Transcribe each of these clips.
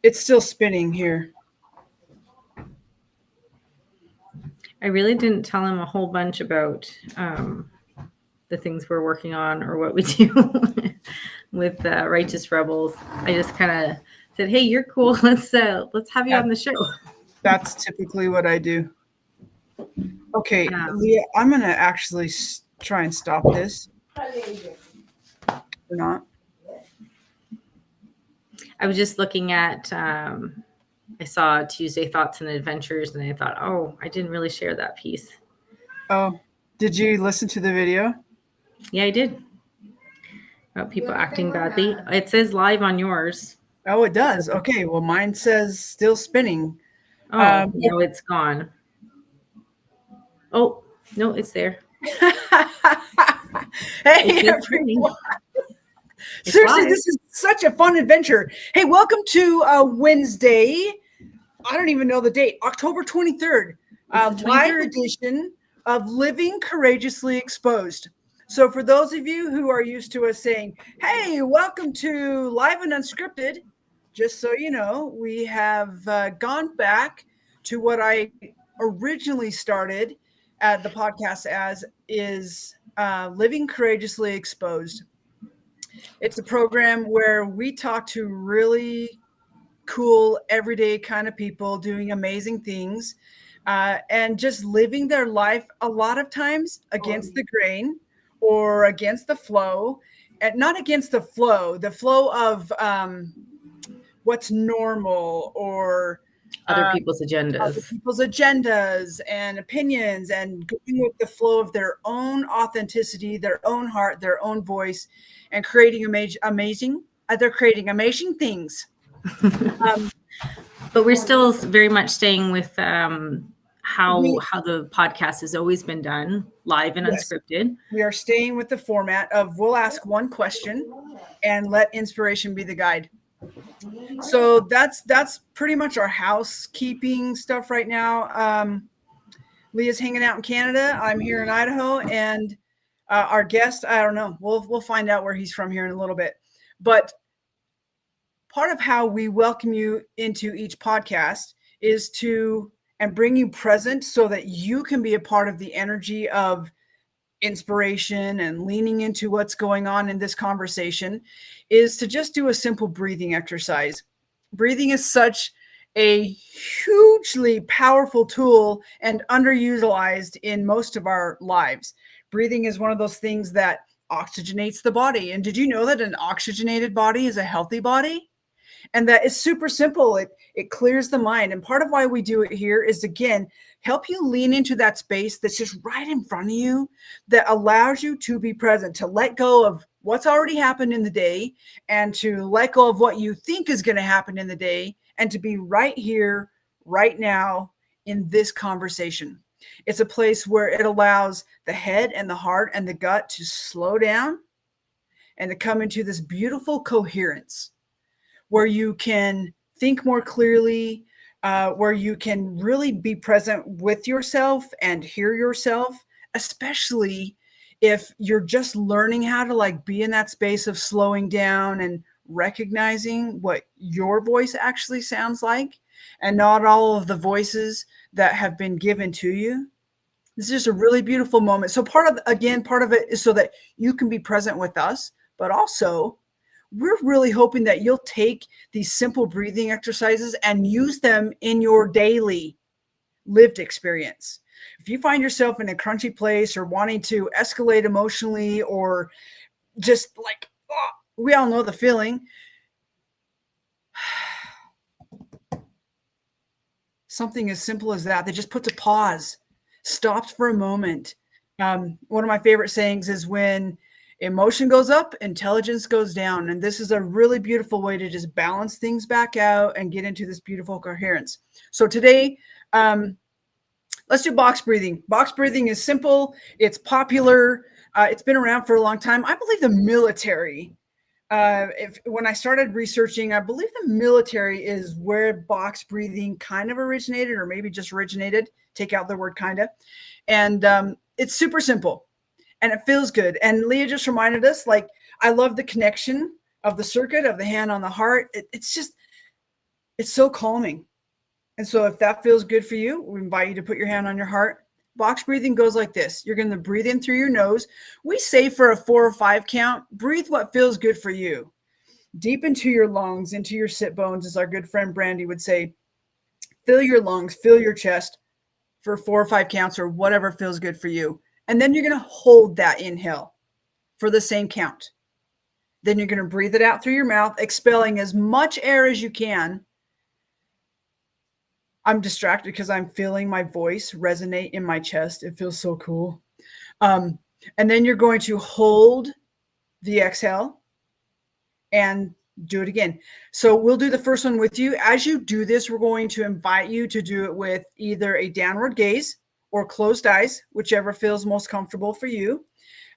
It's still spinning here. I really didn't tell him a whole bunch about the things we're working on or what we do with Righteous Rebels. I just kind of said, "Hey, you're cool. Let's have you Yeah, on the show." that's typically what I do. Okay, Um, Leah, I'm gonna actually try and stop this or not. I was just looking at. I saw Tuesday Thoughts and Adventures, and I thought, oh, I didn't really share that piece. Oh, did you listen to the video? Yeah, I did. About people acting badly. It says live on yours. Oh, it does. Okay, well, mine says still spinning. Oh, no, it's gone. Oh, no, it's there. Hey, It's spinning. everyone. It's Seriously, live. this is such a fun adventure. Hey, welcome to Wednesday. I don't even know the date. October 23rd. It's the Live 23rd. edition of Living Courageously Exposed. So, for those of you who are used to us saying, hey, welcome to Live and Unscripted, just so you know, we have gone back to what I originally started at the podcast as is Living Courageously Exposed. It's a program where we talk to really cool, everyday kind of people doing amazing things and just living their life a lot of times against the grain or against the flow, and not against the flow of what's normal or Other uh, people's other agendas. people's agendas and opinions, and going with the flow of their own authenticity, their own heart, their own voice, and creating amazing. They're creating amazing things. Um, But we're still very much staying with how we the podcast has always been done, live and yes, unscripted. we are staying with the format of we'll ask one question and let inspiration be the guide. So that's pretty much our housekeeping stuff right now. Leah's hanging out in Canada. I'm here in Idaho, and our guest, I don't know. We'll find out where he's from here in a little bit. But part of how we welcome you into each podcast is to and bring you present so that you can be a part of the energy of inspiration and leaning into what's going on in this conversation, is to just do a simple breathing exercise. Breathing is such a hugely powerful tool and underutilized in most of our lives. Breathing is one of those things that oxygenates the body. And did you know that an oxygenated body is a healthy body? And that is super simple. It clears the mind. And part of why we do it here is, again, help you lean into that space that's just right in front of you, that allows you to be present, to let go of what's already happened in the day, and to let go of what you think is going to happen in the day, and to be right here, right now, in this conversation. It's a place where it allows the head and the heart and the gut to slow down and to come into this beautiful coherence where you can think more clearly, where you can really be present with yourself and hear yourself, especially if you're just learning how to like be in that space of slowing down and recognizing what your voice actually sounds like and not all of the voices that have been given to you. This is just a really beautiful moment. So part of it is so that you can be present with us, but also we're really hoping that you'll take these simple breathing exercises and use them in your daily lived experience. If you find yourself in a crunchy place or wanting to escalate emotionally, or just like, oh, we all know the feeling. Something as simple as that just puts a pause, stops for a moment. One of my favorite sayings is, when emotion goes up, intelligence goes down. And this is a really beautiful way to just balance things back out and get into this beautiful coherence. So today, let's do box breathing. Box breathing is simple. It's popular. It's been around for a long time. I believe the military, when I started researching, I believe the military is where box breathing kind of originated, or maybe just originated. Take out the word kind of. And it's super simple and it feels good. And Leah just reminded us, like, I love the connection of the circuit of the hand on the heart. It's so calming. And so if that feels good for you, we invite you to put your hand on your heart. Box breathing goes like this. You're going to breathe in through your nose. We say for a 4 or 5 count, breathe what feels good for you. Deep into your lungs, into your sit bones, as our good friend Brandy would say. Fill your lungs, fill your chest for 4 or 5 counts or whatever feels good for you. And then you're going to hold that inhale for the same count. Then you're going to breathe it out through your mouth, expelling as much air as you can. I'm distracted because I'm feeling my voice resonate in my chest. It feels so cool. And then you're going to hold the exhale and do it again. So we'll do the first one with you. As you do this, we're going to invite you to do it with either a downward gaze or closed eyes, whichever feels most comfortable for you.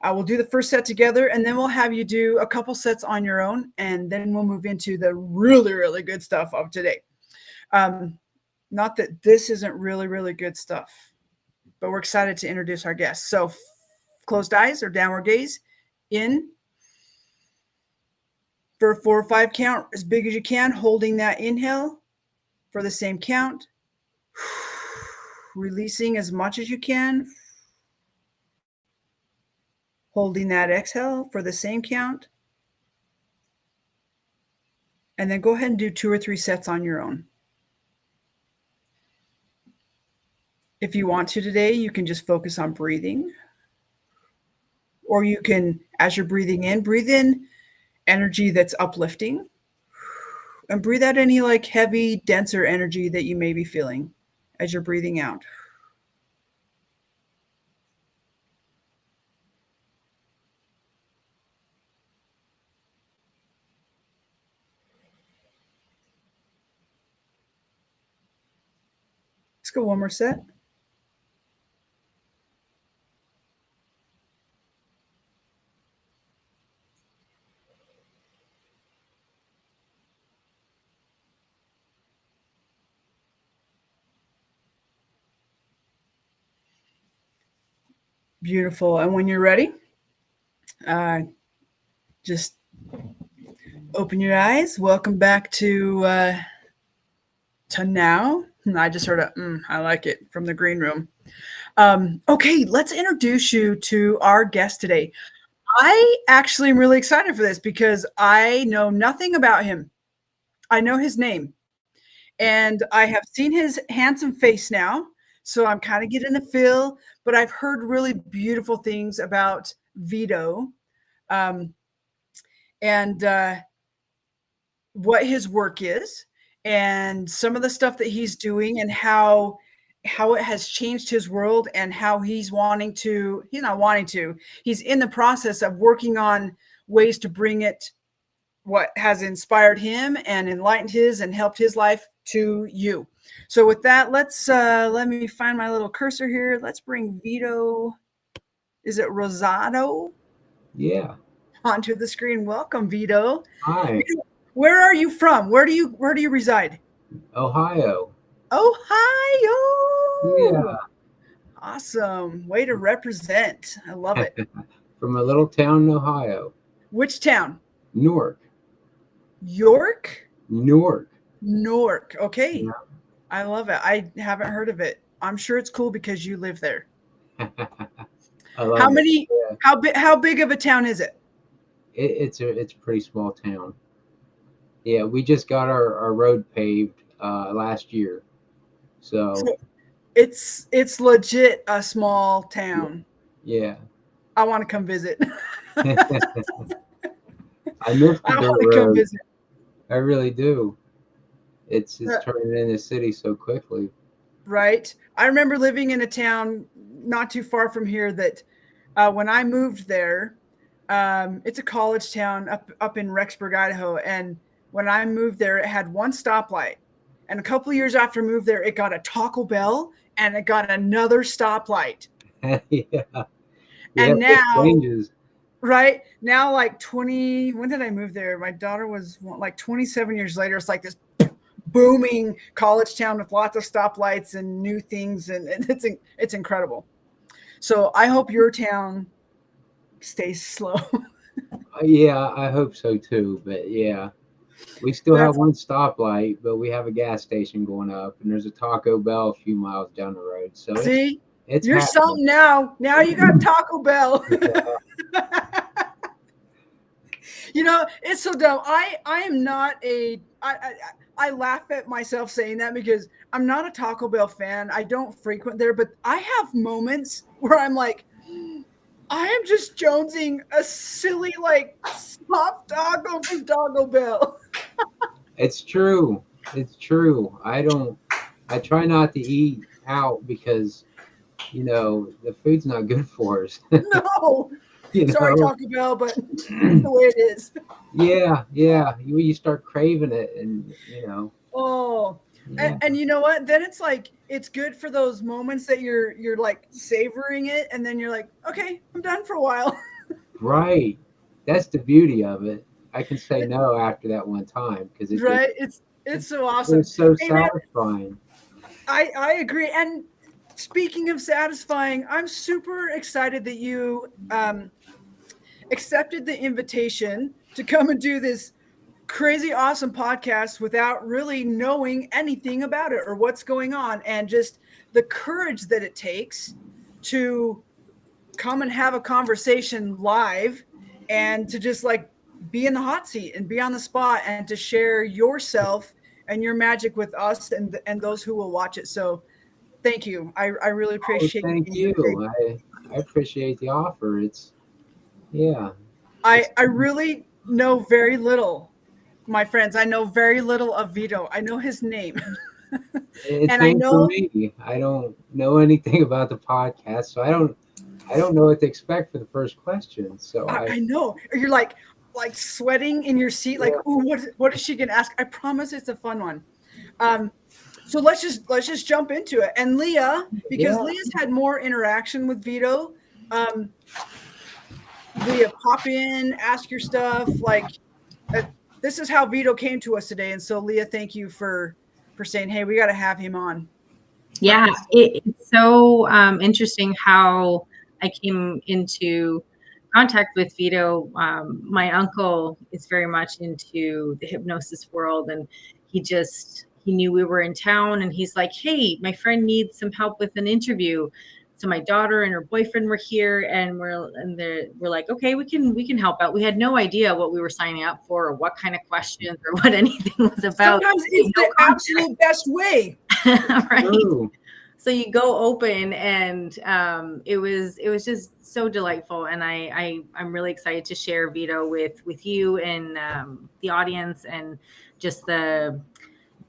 We'll do the first set together, and then we'll have you do a couple sets on your own, and then we'll move into the really, really good stuff of today. Not that this isn't really, really good stuff, but we're excited to introduce our guests. So closed eyes or downward gaze in for a 4 or 5 count, as big as you can, holding that inhale for the same count, releasing as much as you can, holding that exhale for the same count, and then go ahead and do 2 or 3 sets on your own. If you want to today, you can just focus on breathing, or you can, as you're breathing in, breathe in energy that's uplifting, and breathe out any like heavy, denser energy that you may be feeling as you're breathing out. Let's go one more set. Beautiful. And when you're ready, just open your eyes. Welcome back to now. I just heard I like it from the green room. Okay, let's introduce you to our guest today. I actually am really excited for this because I know nothing about him. I know his name, and I have seen his handsome face now. So I'm kind of getting a feel, but I've heard really beautiful things about Vito, and what his work is, and some of the stuff that he's doing, and how it has changed his world, and how he's in the process of working on ways to bring it, what has inspired him and enlightened his and helped his life, to you. So with that, let's let me find my little cursor here. Let's bring Vito, is it Rosato? Yeah. Onto the screen. Welcome, Vito. Hi. Vito, where are you from? Where do you reside? Ohio. Ohio. Yeah. Awesome. Way to represent. I love it. From a little town in Ohio. Which town? Newark. York? Newark. Newark. Okay. Yeah. I love it. I haven't heard of it. I'm sure it's cool because you live there. I love it. Yeah. How big of a town is it? It's a pretty small town. Yeah, we just got our road paved last year. So it's legit a small town. Yeah. I want to come visit. I miss the dirt road. Visit. I really do. It's turning into a city so quickly. Right. I remember living in a town not too far from here that when I moved there, it's a college town up in Rexburg, Idaho. And when I moved there, it had one stoplight. And a couple of years after I moved there, it got a Taco Bell and it got another stoplight. Yeah. And now, changes. right now, like when did I move there? My daughter was like 27 years later. It's like this booming college town with lots of stoplights and new things. And it's incredible. So I hope your town stays slow. Yeah, I hope so too. But yeah. We still have That's- one stoplight, but we have a gas station going up, and there's a Taco Bell a few miles down the road. So See, it's you're happening. something now. Now you got Taco Bell. You know, it's so dumb. I am not a. I laugh at myself saying that because I'm not a Taco Bell fan. I don't frequent there, but I have moments where I'm like, I am just jonesing a silly like soft taco from Taco Bell. It's true. It's true. I try not to eat out because, the food's not good for us. No, you sorry know? Taco Bell, but it's the way it is. Yeah, yeah. You start craving it, and Oh, yeah, and you know what? Then it's like it's good for those moments that you're like savoring it, and then you're like, okay, I'm done for a while. right. That's the beauty of it. I can say no after that one time because Right? it It's so awesome. was so Hey man, satisfying. I agree. And speaking of satisfying, I'm super excited that you accepted the invitation to come and do this crazy awesome podcast without really knowing anything about it or what's going on, and just the courage that it takes to come and have a conversation live and to just like be in the hot seat and be on the spot and to share yourself and your magic with us and those who will watch it. So thank you. I really Oh, appreciate you thank being here today. you. I appreciate the offer. Yeah, I really know very little, my friends. I know very little of Vito. I know his name. it's And I same for know me. I don't know anything about the podcast, so I don't know what to expect for the first question. So I know you're like sweating in your seat, like, yeah, ooh, what is she gonna ask? I promise it's a fun one. Um, so let's just jump into it. And Leah, because yeah. Leah's had more interaction with Vito, um, Leah, pop in, ask your stuff. Like uh, this is how Vito came to us today. And so Leah, thank you for saying, hey, we got to have him on. Yeah, it's so interesting how I came into contact with Vito. My uncle is very much into the hypnosis world, and he knew we were in town, and he's like, "Hey, my friend needs some help with an interview." So my daughter and her boyfriend were here, and we're like, "Okay, we can help out." We had no idea what we were signing up for, or what kind of questions, or what anything was about. Sometimes it's No the absolute best way. right? True. So you go open, and it was just so delightful, and I'm really excited to share Vito with you and the audience, and just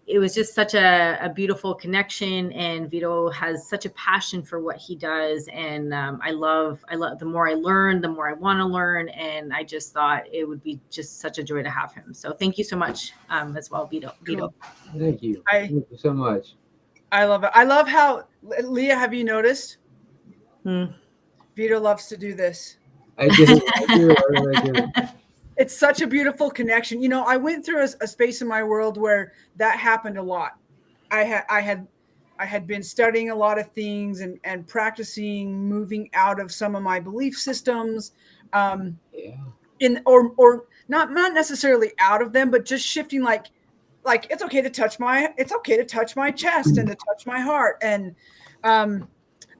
it was just such a beautiful connection, and Vito has such a passion for what he does, and I love the more I learn, the more I want to learn, and I just thought it would be just such a joy to have him. So thank you so much as well, Vito. Cool. Thank you. Thank you so much. I love it. I love how, Leah, have you noticed? Vito loves to do this. I do. I do. I really do. It's such a beautiful connection. You know, I went through a space in my world where that happened a lot. I had been studying a lot of things and practicing moving out of some of my belief systems, Yeah. or not necessarily out of them, but just shifting like it's okay to touch my chest and to touch my heart. And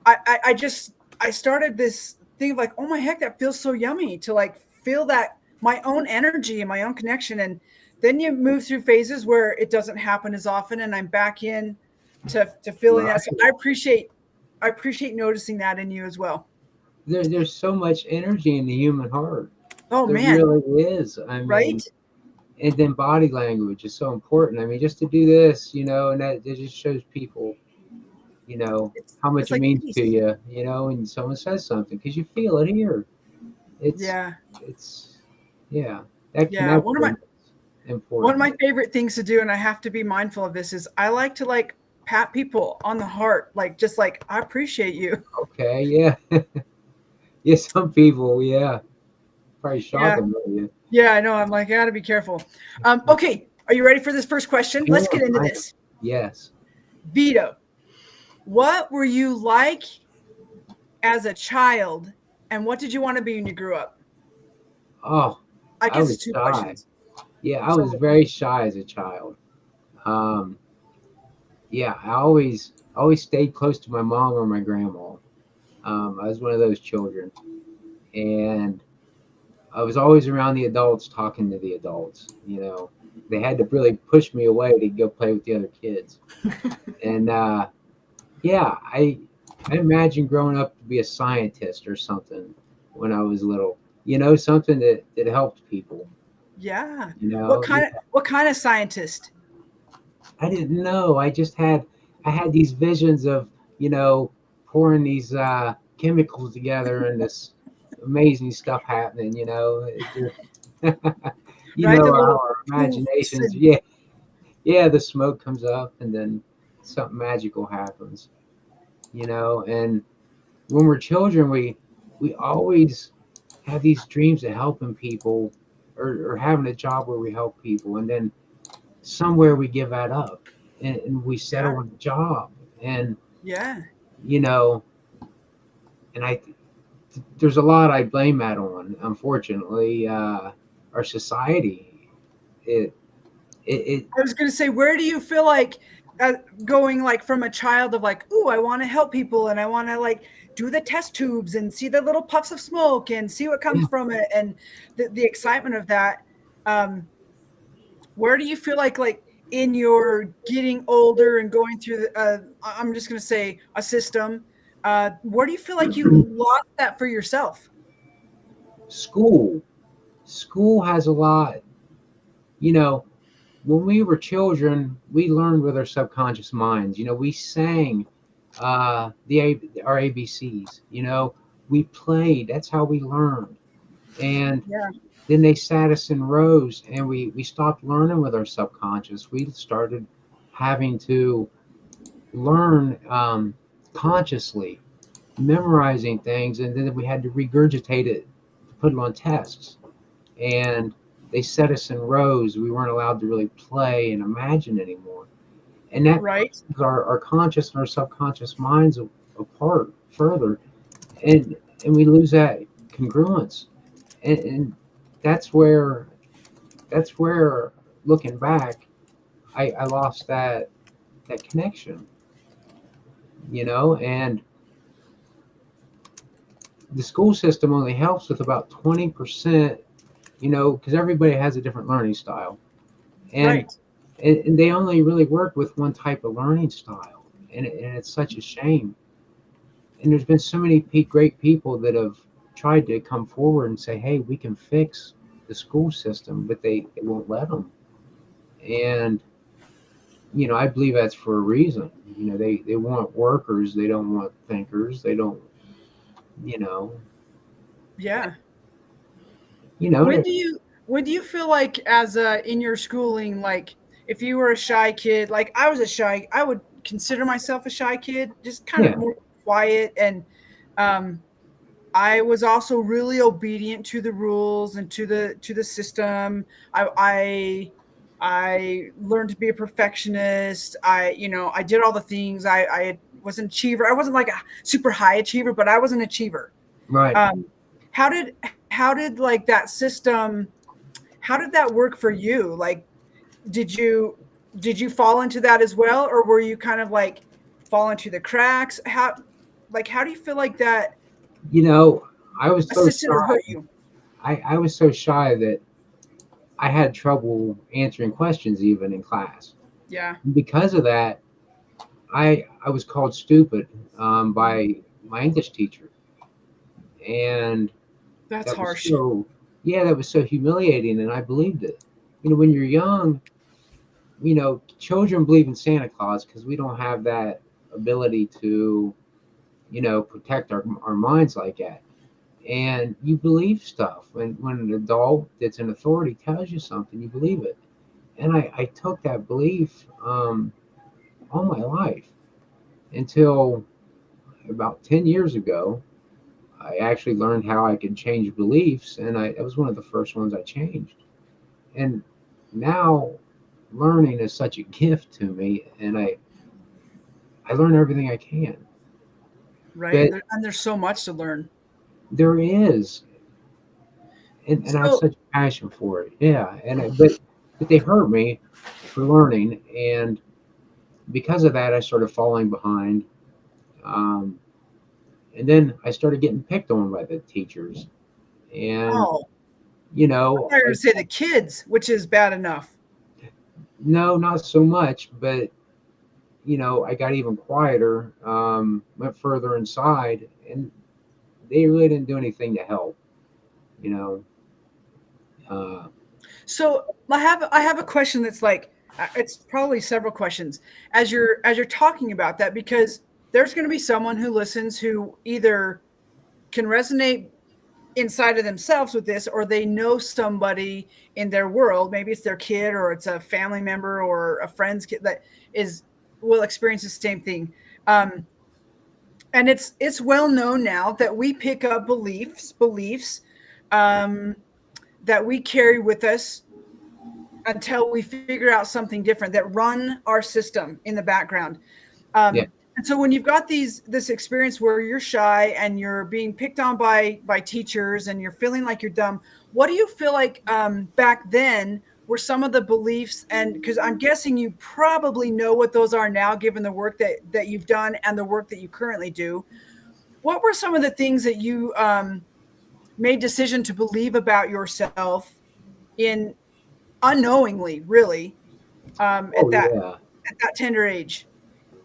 I started this thing of like, oh my heck, that feels so yummy to like feel that my own energy and my own connection. And then you move through phases where it doesn't happen as often, and I'm back in to feeling that. So I appreciate noticing that in you as well. There's so much energy in the human heart. Oh There man, really is. I mean, right? and then body language is so important. I mean, just to do this, and that it just shows people, how much It's it like means peace. to you, and someone says something because you feel it here. It's, Yeah. it's, yeah, that Yeah. connection is One of important. my favorite things to do, and I have to be mindful of this, is I like to like pat people on the heart, like just like I appreciate you. Okay, yeah, yeah. Some people, yeah, probably shock Yeah. them, really. Yeah, I know. I'm like, I gotta be careful. Okay, are you ready for this first question? Let's get into this. Yes. Vito, what were you like as a child, and what did you want to be when you grew up? Oh, I I guess was it's two shy. questions. Yeah, I was So very shy as a child. Um, yeah, I always stayed close to my mom or my grandma. I was one of those children, and I was always around the adults, talking to the adults. They had to really push me away to go play with the other kids. And yeah, I imagined growing up to be a scientist or something when I was little. Something that helped people. yeah. What Yeah, kind of scientist? I didn't know. I had these visions of pouring these chemicals together and this amazing stuff happening. It just Right? The little our poofs imaginations. and Yeah, yeah. The smoke comes up and then something magical happens. And when we're children, we always have these dreams of helping people, or having a job where we help people, and then somewhere we give that up, and we yeah, settle on a job. And yeah. you know and there's a lot I blame that on, unfortunately. Our society, it it I was going to say, where do you feel like uh, going like from a child of like, ooh, I want to help people and I want to like do the test tubes and see the little puffs of smoke and see what comes yeah, from it and the excitement of that. Um, where do you feel like in your getting older and going through I'm just going to say a system, where do you feel like you lost that for yourself? school school has a lot. you know when we were children, we learned with our subconscious minds. We sang our ABCs. We played. That's how we learned. And Yeah. then they sat us in rows, and we stopped learning with our subconscious. We started having to learn consciously, memorizing things, and then we had to regurgitate it to put it on tests. And they set us in rows. We weren't allowed to really play and imagine anymore. And that Right. pushes our conscious and our subconscious minds apart further. And we lose that congruence. And that's where that's where looking back, I lost that connection. And the school system only helps with about 20%, because everybody has a different learning style. And Right. and they only really work with one type of learning style, and it's such a shame. And there's been so many great people that have tried to come forward and say, hey, we can fix the school system, but they won't let them. And I believe that's for a reason. They want workers, they don't want thinkers, they don't. you know Yeah. you know When do you feel like as in your schooling, like if you were a shy kid, like I would consider myself a shy kid, just kind of yeah, more quiet, and um I was also really obedient to the rules and to the system. I learned to be a perfectionist. I did all the things. I was an achiever. I wasn't like a super high achiever, but I was an achiever. right. Um, how did like that system? How did that work for you? Like, did you did you fall into that as well, or were you kind of like fall into the cracks? How do you feel like that you know I was so assisted or hurt shy. you? I was so shy that I had trouble answering questions even in class. Yeah, Because of that, I was called stupid by my English teacher. And that's that was harsh. so yeah, that was so humiliating, and I believed it. When you're young, children believe in Santa Claus because we don't have that ability to protect our minds like that. And you believe stuff, and when an adult that's in authority tells you something, you believe it. And I took that belief all my life until about 10 years ago. I actually learned how I could change beliefs, and it was one of the first ones I changed. And now learning is such a gift to me, and I learn everything I can. Right, But and there's so much to learn. there is, and I have So such passion for it. Yeah, but but they hurt me for learning. And because of that, I started falling behind. Um, and then I started getting picked on by the teachers. And, Oh, you I know, thought you were going to say the kids, which is bad enough. no, not so much, but, you know, I got even quieter, went further inside, and they really didn't do anything to help, you know. Uh, So I have a question that's like it's probably several questions as you're talking about that, because there's going to be someone who listens who either can resonate inside of themselves with this, or they know somebody in their world, maybe it's their kid or it's a family member or a friend's kid that is will experience the same thing. um, and it's well known now that we pick up beliefs um, that we carry with us until we figure out something different that run our system in the background. yeah. And so when you've got this experience where you're shy and you're being picked on by teachers and you're feeling like you're dumb, what do you feel like back then were some of the beliefs? And because I'm guessing you probably know what those are now, given the work that you've done and the work that you currently do. What were some of the things that you made decision to believe about yourself in unknowingly, really, Oh, yeah. at that tender age?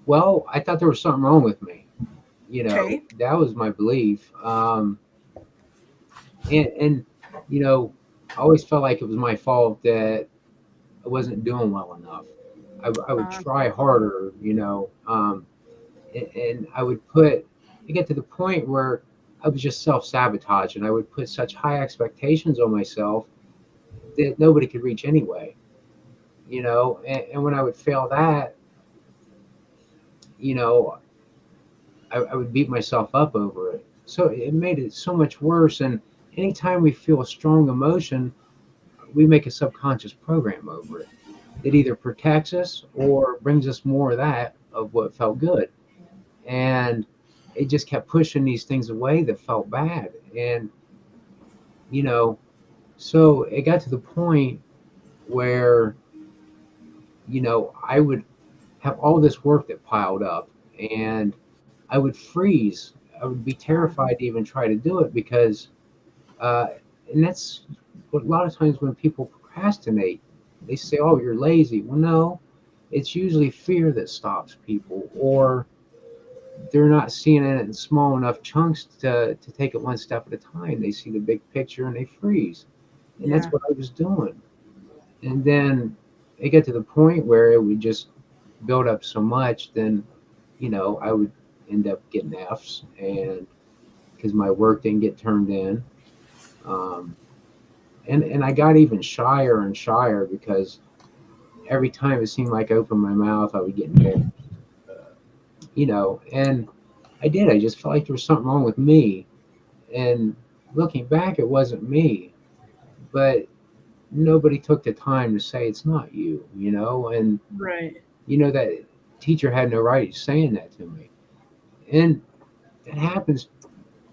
Well, I thought there was something wrong with me. You know, Okay. that was my belief. And you know, I always felt like it was my fault that I wasn't doing well enough. I would Uh, try harder, you know, and I would put, I get to the point where I was just self sabotage, and I would put such high expectations on myself that nobody could reach anyway, you know, and when I would fail that, you know, I would beat myself up over it. So it made it so much worse. And anytime we feel a strong emotion, we make a subconscious program over it. It either protects us or brings us more of that of what felt good. And it just kept pushing these things away that felt bad. And, you know, so it got to the point where, you know, I would have all this work that piled up, and I would freeze. I would be terrified to even try to do it because, uh, and that's what a lot of times when people procrastinate, they say, "Oh, you're lazy." Well, no, it's usually fear that stops people, or they're not seeing it in small enough chunks to take it one step at a time. They see the big picture and they freeze, and that's yeah. what I was doing. And then it got to the point where it would just build up so much, then, you know, I would end up getting F's, and because my work didn't get turned in. Um, and I got even shyer and shyer because every time it seemed like I opened my mouth, I would get embarrassed, you know. And I did. I just felt like there was something wrong with me. And looking back, it wasn't me, but nobody took the time to say it's not you, you know. And Right. you know that teacher had no right saying that to me, and that happens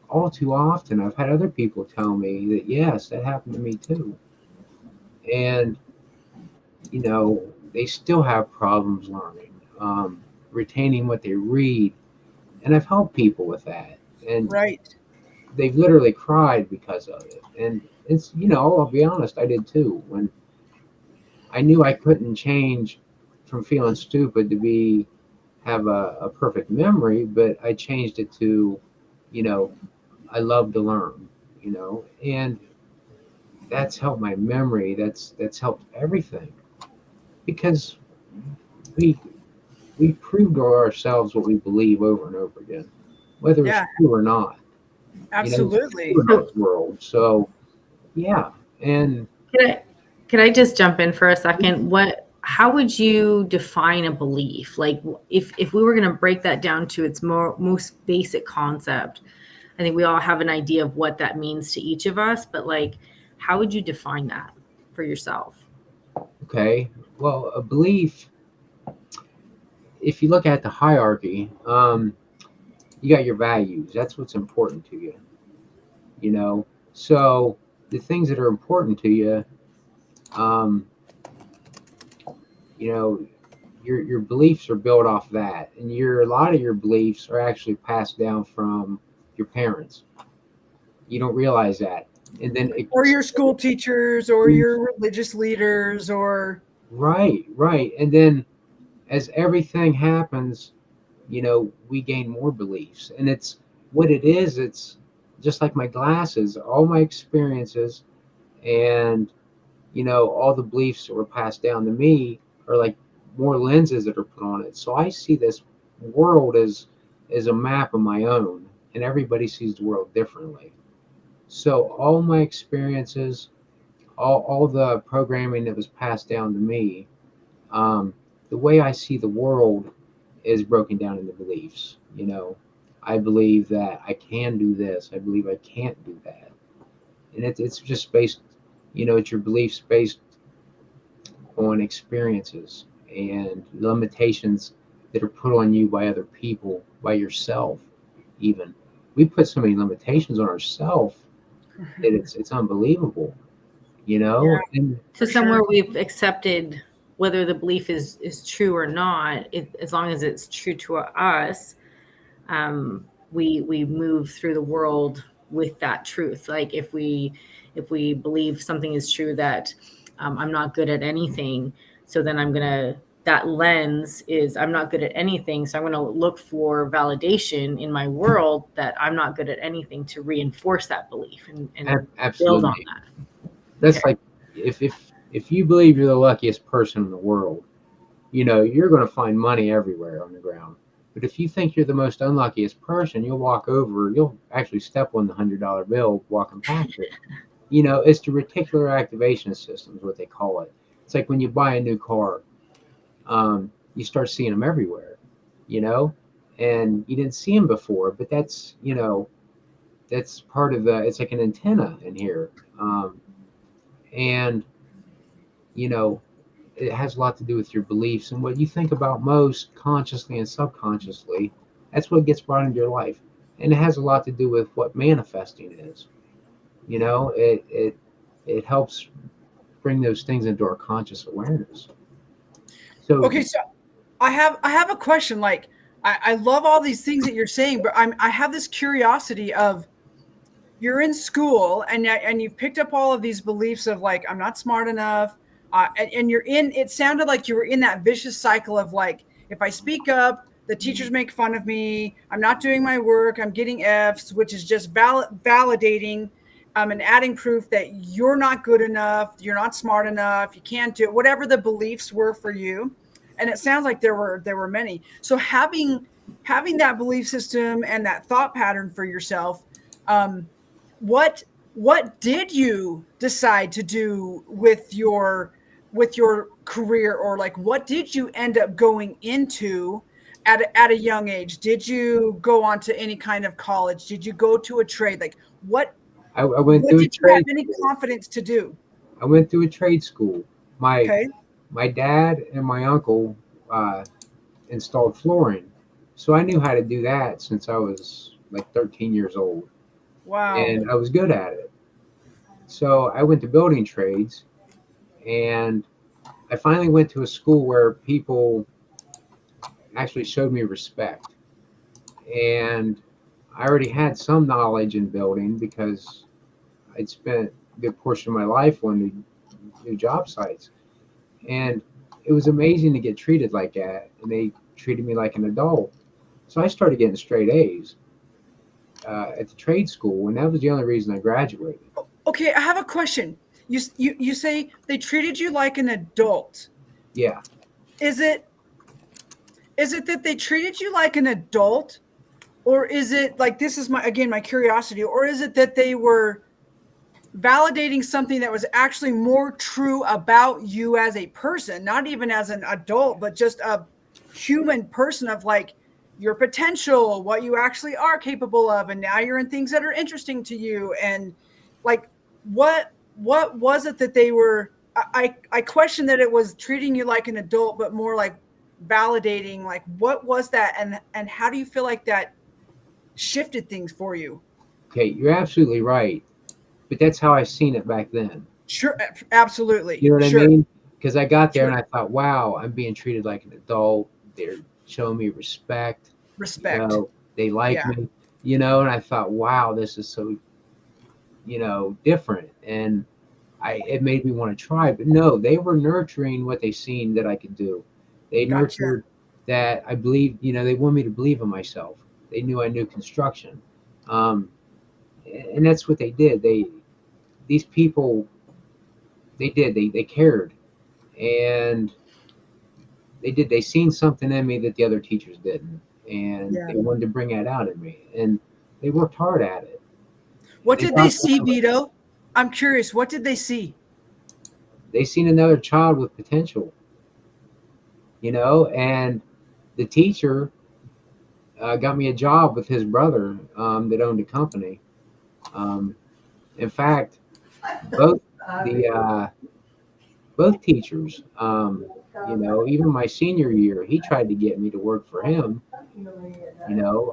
all too often. I've had other people tell me that yes, that happened to me too, and you know they still have problems learning, retaining what they read, and I've helped people with that, and Right. they've literally cried because of it. And it's, you know, I'll be honest, I did too. When I knew I couldn't change from feeling stupid to be have a perfect memory, but I changed it to, you know, I love to learn, you know, and that's helped my memory. That's helped everything because we we prove to ourselves what we believe over and over again, whether it's Yeah. true or not. You know, it's true Absolutely. in So our world. So yeah, and can I just jump in for a second? How would you define a belief? Like if we were going to break that down to its most basic concept, I think we all have an idea of what that means to each of us, but like, how would you define that for yourself? okay, well, a belief. If you look at the hierarchy, you got your values. That's what's important to you. You know, so the things that are important to you, um, you know, your beliefs are built off that, and a lot of your beliefs are actually passed down from your parents. You don't realize that, and then Or your school teachers or your religious leaders or right, and then as everything happens, we gain more beliefs, and it's what it is. It's just like my glasses, all my experiences, and all the beliefs that were passed down to me are like more lenses that are put on it. So I see this world as a map of my own, and everybody sees the world differently. So all my experiences, all the programming that was passed down to me, the way I see the world is broken down into beliefs. I believe that I can do this. I believe I can't do that, and it's just based. It's your beliefs based on experiences and limitations that are put on you by other people, by yourself, even. We put so many limitations on ourselves that it's unbelievable, yeah, And So for somewhere sure. we've accepted whether the belief is true or not, as long as it's true to us, we move through the world with that truth. Like if we believe something is true, that I'm not good at anything, so then that lens is I'm not good at anything, so I'm going to look for validation in my world that I'm not good at anything to reinforce that belief and build on absolutely. that. That's Okay. like if you believe you're the luckiest person in the world, you're going to find money everywhere on the ground. But if you think you're the most unluckiest person, you'll actually step on the $100 bill walking past it. It's the reticular activation system is what they call it. It's like when you buy a new car, you start seeing them everywhere, you know, and you didn't see them before, but that's part of it's like an antenna in here. And, you know, it has a lot to do with your beliefs and what you think about most consciously and subconsciously. That's what gets brought into your life. And it has a lot to do with what manifesting is. It helps bring those things into our conscious awareness. So Okay, so I have a question. Like I love all these things that you're saying, but I have this curiosity of you're in school and you've picked up all of these beliefs of like I'm not smart enough, and you're in. It sounded like you were in that vicious cycle of like if I speak up, the teachers make fun of me. I'm not doing my work. I'm getting Fs, which is just validating. And adding proof that you're not good enough, you're not smart enough, you can't do it, whatever the beliefs were for you. And it sounds like there were many. So having that belief system and that thought pattern for yourself, um, what what did you decide to do with your career, or like what did you end up going into at a young age? Did you go on to any kind of college? Did you go to a trade? Like I went what through a did you have trade any school. confidence to do? I went through a trade school. My Okay. my dad and my uncle uh, installed flooring, so I knew how to do that since I was like 13 years old, Wow. and I was good at it. So I went to building trades, and I finally went to a school where people actually showed me respect. And I already had some knowledge in building because I'd spent a good portion of my life on new job sites. And it was amazing to get treated like that. And they treated me like an adult. So I started getting straight A's at the trade school. And that was the only reason I graduated. Okay, I have a question. You say they treated you like an adult. Yeah. Is it that they treated you like an adult, or is it like this is my curiosity, or is it that they were validating something that was actually more true about you as a person, not even as an adult, but just a human person of like your potential, what you actually are capable of, and now you're in things that are interesting to you, and like what was it that they were? I question that it was treating you like an adult, but more like validating. Like what was that, and how do you feel like that shifted things for you? Okay. You're absolutely right. But that's how I seen it back then. Sure, absolutely, You know what I sure. mean? because I got there Sure. and I thought, wow, I'm being treated like an adult. They're showing me respect. Respect. They like Yeah. me, and I thought, wow, this is so, different. And it made me want to try, but no, they were nurturing what they seen that I could do. They Gotcha. nurtured that I believe, they want me to believe in myself. They knew I knew construction. Um, and that's what they did. These people, they cared, and they seen something in me that the other teachers didn't, and Yeah. they wanted to bring that out in me, and they worked hard at it. What They did they got see, better. Vito? I'm curious. What did they see? They seen another child with potential, and the teacher got me a job with his brother that owned a company. Um, in fact, both the both teachers, even my senior year, he tried to get me to work for him.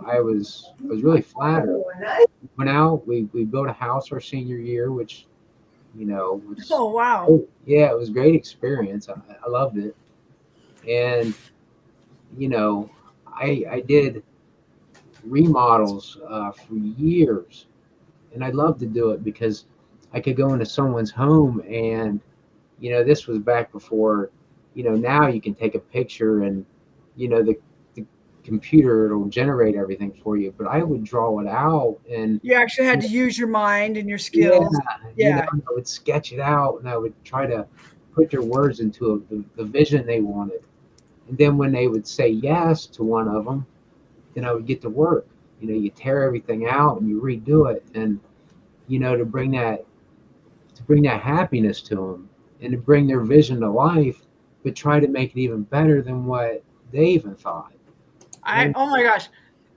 I was really flattered. Went out, we built a house our senior year, which was, Oh, wow. oh, yeah, it was a great experience. I loved it, and I did remodels for years, and I loved to do it because I could go into someone's home, and this was back before, now you can take a picture and the computer, it'll generate everything for you, but I would draw it out, and You actually had to use your mind and your yeah, skills. Yeah. I would sketch it out, and I would try to put their words into the vision they wanted. And then when they would say yes to one of them, then I would get to work. You tear everything out and you redo it, and to bring that happiness to them and to bring their vision to life, but try to make it even better than what they even thought. And Oh my gosh.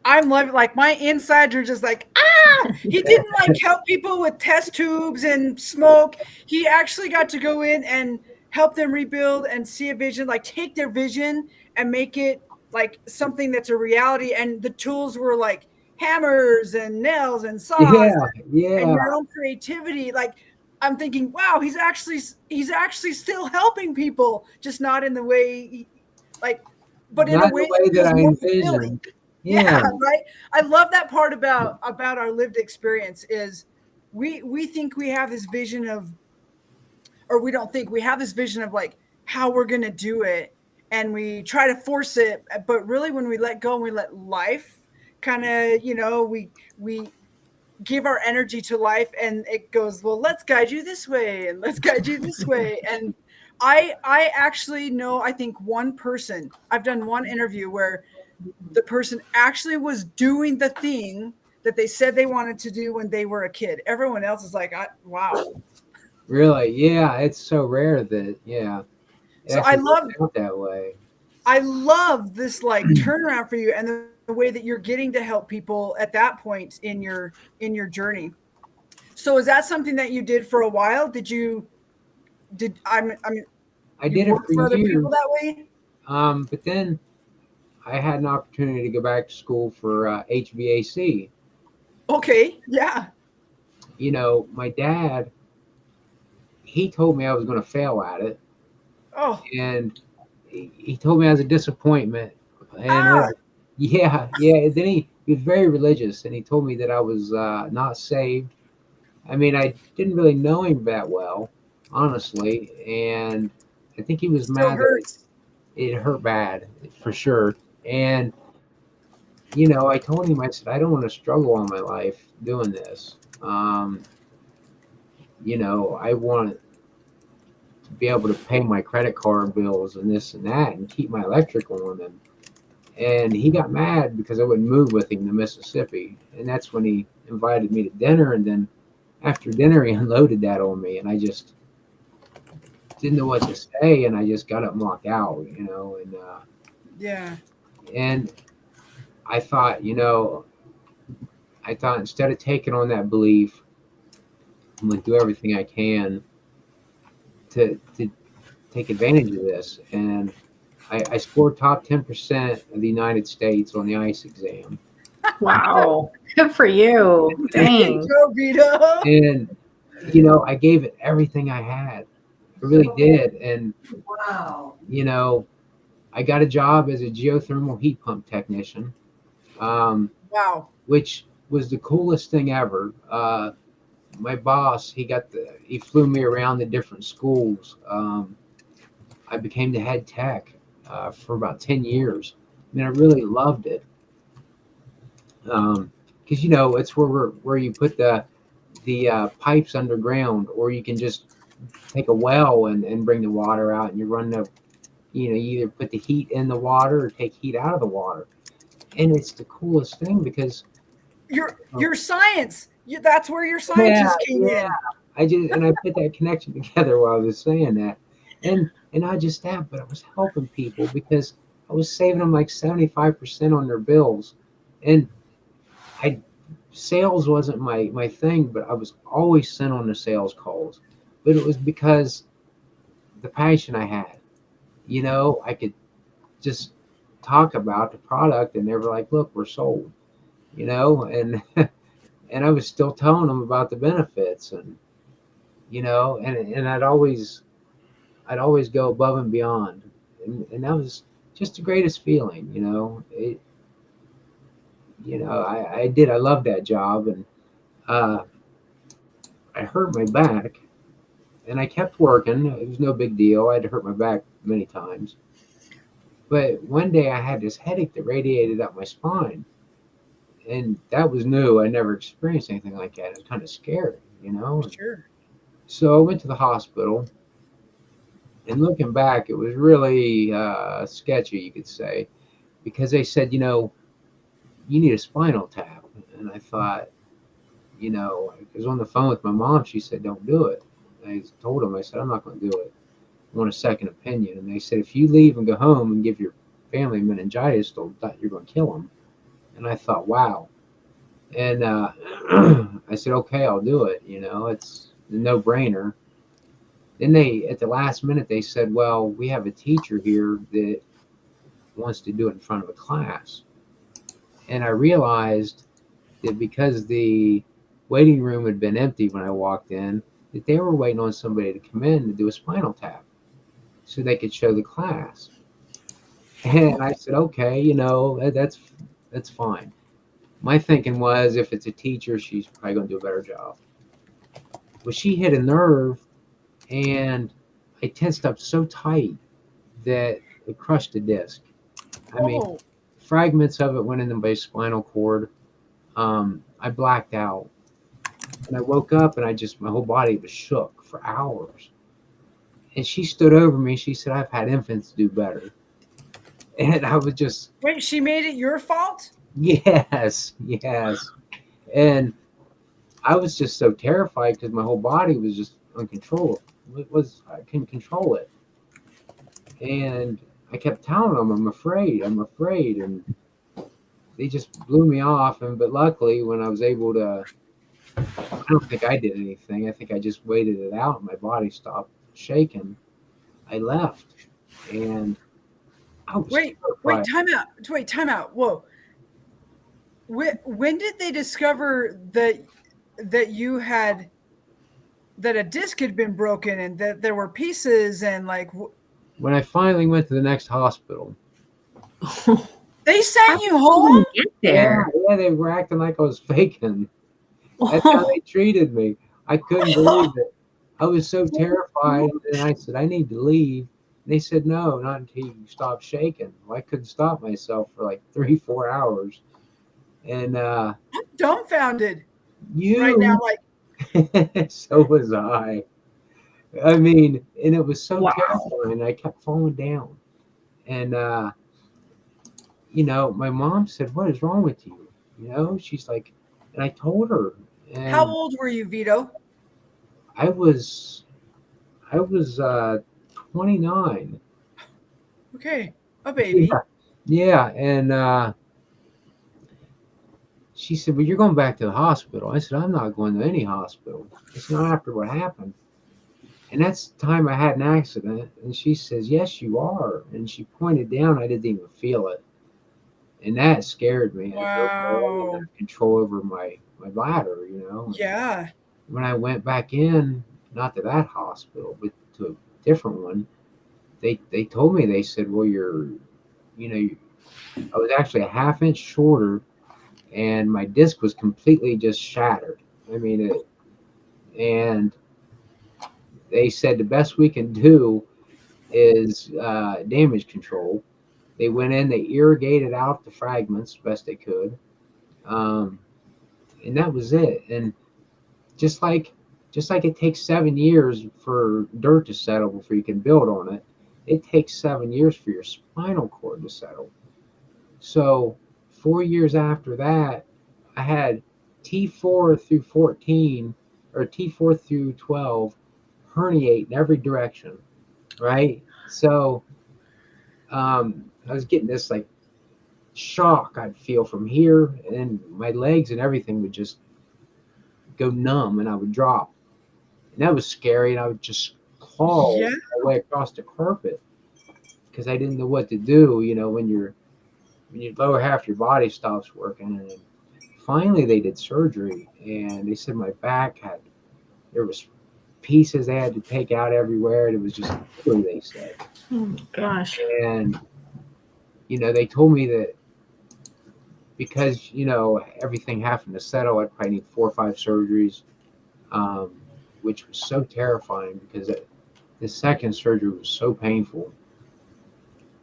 I'm loving, like, my insides are just like, ah, he didn't like help people with test tubes and smoke. He actually got to go in and help them rebuild and see a vision, like take their vision and make it like something that's a reality. And the tools were like hammers and nails and saws yeah, and yeah, your own creativity. Like, I'm thinking, wow, he's actually still helping people, just not in the way like, but in a not way the that way that feels I more fulfilling. envisioned. Yeah, Yeah, right. I love that part about our lived experience is we think we have this vision of, or we don't think we have this vision of like how we're going to do it, and we try to force it, but really when we let go and we let life kind of, we give our energy to life, and it goes, well, let's guide you this way and let's guide you this way. And I actually know, I think one person, I've done one interview where the person actually was doing the thing that they said they wanted to do when they were a kid. Everyone else is like, wow. really. Yeah, it's so rare that, it So I actually works love out that way. this like turnaround for you, and the way that you're getting to help people at that point in your journey. So is that something that you did for a while? I mean, I you did it worked for for other people years, that way? but then I had an opportunity to go back to school for HVAC. Okay. Yeah. My dad, he told me I was going to fail at it, Oh, and he told me I was a disappointment. And ah, yeah, yeah. Then he was very religious, and he told me that I was not saved. I mean, I didn't really know him that well, honestly, and I think he was still mad that hurts. it hurt bad for sure. And I told him, I said, I don't want to struggle all my life doing this. I want to be able to pay my credit card bills and this and that and keep my electric on. And he got mad because I wouldn't move with him to Mississippi. And that's when he invited me to dinner. And then after dinner, he unloaded that on me. And I just didn't know what to say. And I just got up and walked out, Yeah. and I thought, instead of taking on that belief, I'm going to do everything I can to take advantage of this. And I scored top 10% of the United States on the ICE exam. Wow. Good for you. Way to Dang. go, Vito. And, I gave it everything I had. It really did. And, Wow. you know, I got a job as a geothermal heat pump technician, Wow. which was the coolest thing ever. My boss, he flew me around the different schools. I became the head tech for about 10 years. I mean, I really loved it. Because, you know, it's where you put the pipes underground, or you can just take a well and bring the water out, and you run you either put the heat in the water or take heat out of the water. And it's the coolest thing because Your science. That's where your yeah, scientists came yeah. in. I put that connection together while I was saying that. And not just that, but I was helping people because I was saving them like 75% on their bills. And I sales wasn't my thing, but I was always sent on the sales calls. But it was because the passion I had. You know, I could just talk about the product and they were like, look, we're sold, you know, and and I was still telling them about the benefits, and you know, and I'd always go above and beyond, and that was just the greatest feeling, you know. I loved that job, and uh, I hurt my back, and I kept working. It was no big deal. I'd hurt my back many times, but one day I had this headache that radiated up my spine, and that was new. I never experienced anything like that. It was kind of scary, you know. Sure. So I went to the hospital, and looking back, it was really sketchy, you could say, because they said, you know, you need a spinal tap. And I thought, you know, I was on the phone with my mom. She said, don't do it. I told them, I said, I'm not going to do it. I want a second opinion. And they said, if you leave and go home and give your family meningitis, you're going to kill them. And I thought, wow. And I said, okay, I'll do it. You know, it's a no brainer. Then at the last minute, they said, well, we have a teacher here that wants to do it in front of a class. And I realized that because the waiting room had been empty when I walked in, that they were waiting on somebody to come in to do a spinal tap so they could show the class. And I said, okay, you know, that's fine. My thinking was, if it's a teacher, she's probably going to do a better job. Well, she hit a nerve, and I tensed up so tight that it crushed the disc. I mean, Oh, fragments of it went into my spinal cord. I blacked out, and I woke up, and my whole body was shook for hours. And she stood over me. She said, I've had infants do better. And I was just, wait, she made it your fault? yes, yes. And I was just so terrified because my whole body was just uncontrollable. I couldn't control it. And I kept telling them, I'm afraid. And they just blew me off. But luckily, when I was able to, I don't think I did anything. I think I just waited it out, and my body stopped shaking. I left, and I was Wait, terrified. time out. Whoa. When did they discover that you had that a disc had been broken and that there were pieces and like When I finally went to the next hospital, they How sent did you you home? even get there? yeah, they were acting like I was faking. That's how they treated me. I couldn't believe it. I was so terrified, and I said, I need to leave. And they said, no, not until you stop shaking. Well, I couldn't stop myself for like 3-4 hours. And I'm dumbfounded right now. you, Like, so was I. I mean, and it was so Wow. terrifying. I kept falling down. And, you know, my mom said, what is wrong with you? You know, she's like, and I told her. how And old were you, Vito? I was, I was 29. Okay, a Yeah, baby. yeah. And she said, well, you're going back to the hospital. I said, I'm not going to any hospital. It's not after what happened. And that's the time I had an accident. And she says, yes, you are. And she pointed down. I didn't even feel it. And that scared me. I said, okay, I didn't Wow. have control over my bladder, you know. And Yeah. when I went back in, not to that hospital, but to different one. They told me, they said, well, I was actually a half inch shorter, and my disc was completely just shattered. I mean, and they said the best we can do is damage control. They went in, they irrigated out the fragments best they could, and that was it. And just like it takes 7 years for dirt to settle before you can build on it, it takes 7 years for your spinal cord to settle. So 4 years after that, I had T4 through 14 or T4 through 12 herniate in every direction, right? So I was getting this like shock I'd feel from here, and my legs and everything would just go numb, and I would drop. And that was scary, and I would just crawl Yeah. my way across the carpet because I didn't know what to do, when your lower half of your body stops working. And finally they did surgery, and they said my back there was pieces they had to take out everywhere, and it was just ugly, they said. Oh gosh. And they told me that because everything happened to settle, I'd probably need 4 or 5 surgeries, which was so terrifying because the second surgery was so painful.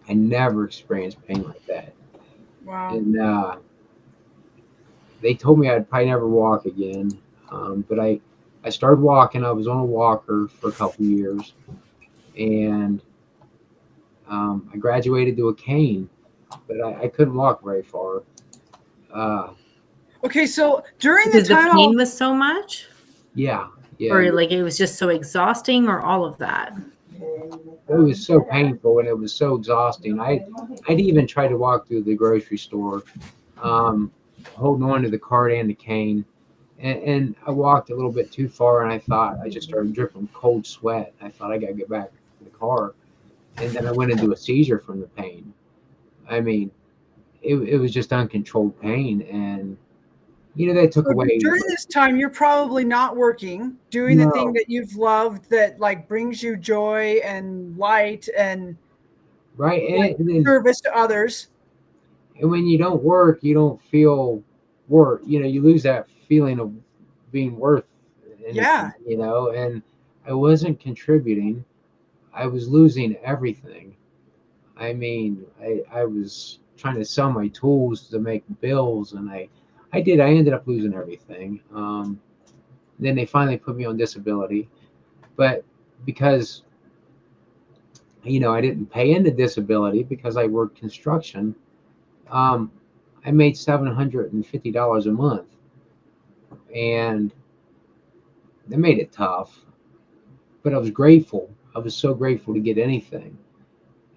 I never experienced pain like that. Wow. And they told me I'd probably never walk again, but I started walking. I was on a walker for a couple years, and I graduated to a cane, but I couldn't walk very far. Okay, so during Because the the time, pain was so much, Yeah. or like it was just so exhausting, or all of that. It was so painful, and it was so exhausting. I'd even try to walk through the grocery store, holding on to the cart and the cane. And I walked a little bit too far, and I just started dripping cold sweat. I thought I got to get back to the car. And then I went into a seizure from the pain. I mean, it was just uncontrolled pain. And, they took so away. during this time, you're probably not working, doing the thing that you've loved, that like brings you joy and light and Right. service to others. And when you don't work, you don't feel worth. You lose that feeling of being worth anything, Yeah. And I wasn't contributing. I was losing everything. I mean, I was trying to sell my tools to make bills, and I ended up losing everything. Then they finally put me on disability, but because I didn't pay into disability because I worked construction, I made $750 a month, and they made it tough, but I was grateful. I was so grateful to get anything.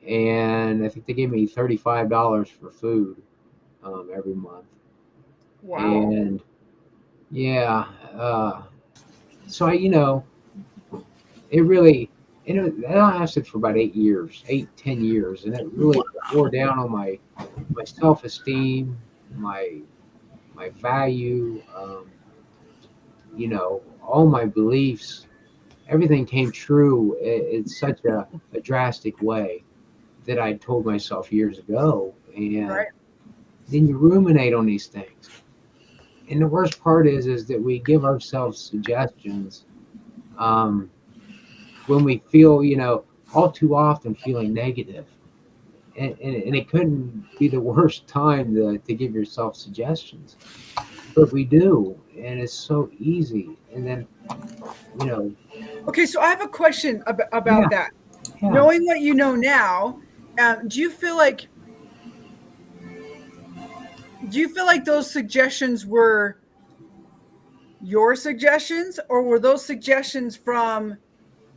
And I think they gave me $35 for food every month. Wow. And yeah, so it really, that lasted for about 8 years, 10 years, and it really wore down on my self-esteem, my value, all my beliefs. Everything came true in such a drastic way that I told myself years ago. And Right. then you ruminate on these things. And the worst part is that we give ourselves suggestions when we feel, all too often feeling negative. And it couldn't be the worst time to give yourself suggestions. But we do, and it's so easy. And then, Okay, so I have a question about that. yeah. Knowing what you know now, do you feel like those suggestions were your suggestions, or were those suggestions from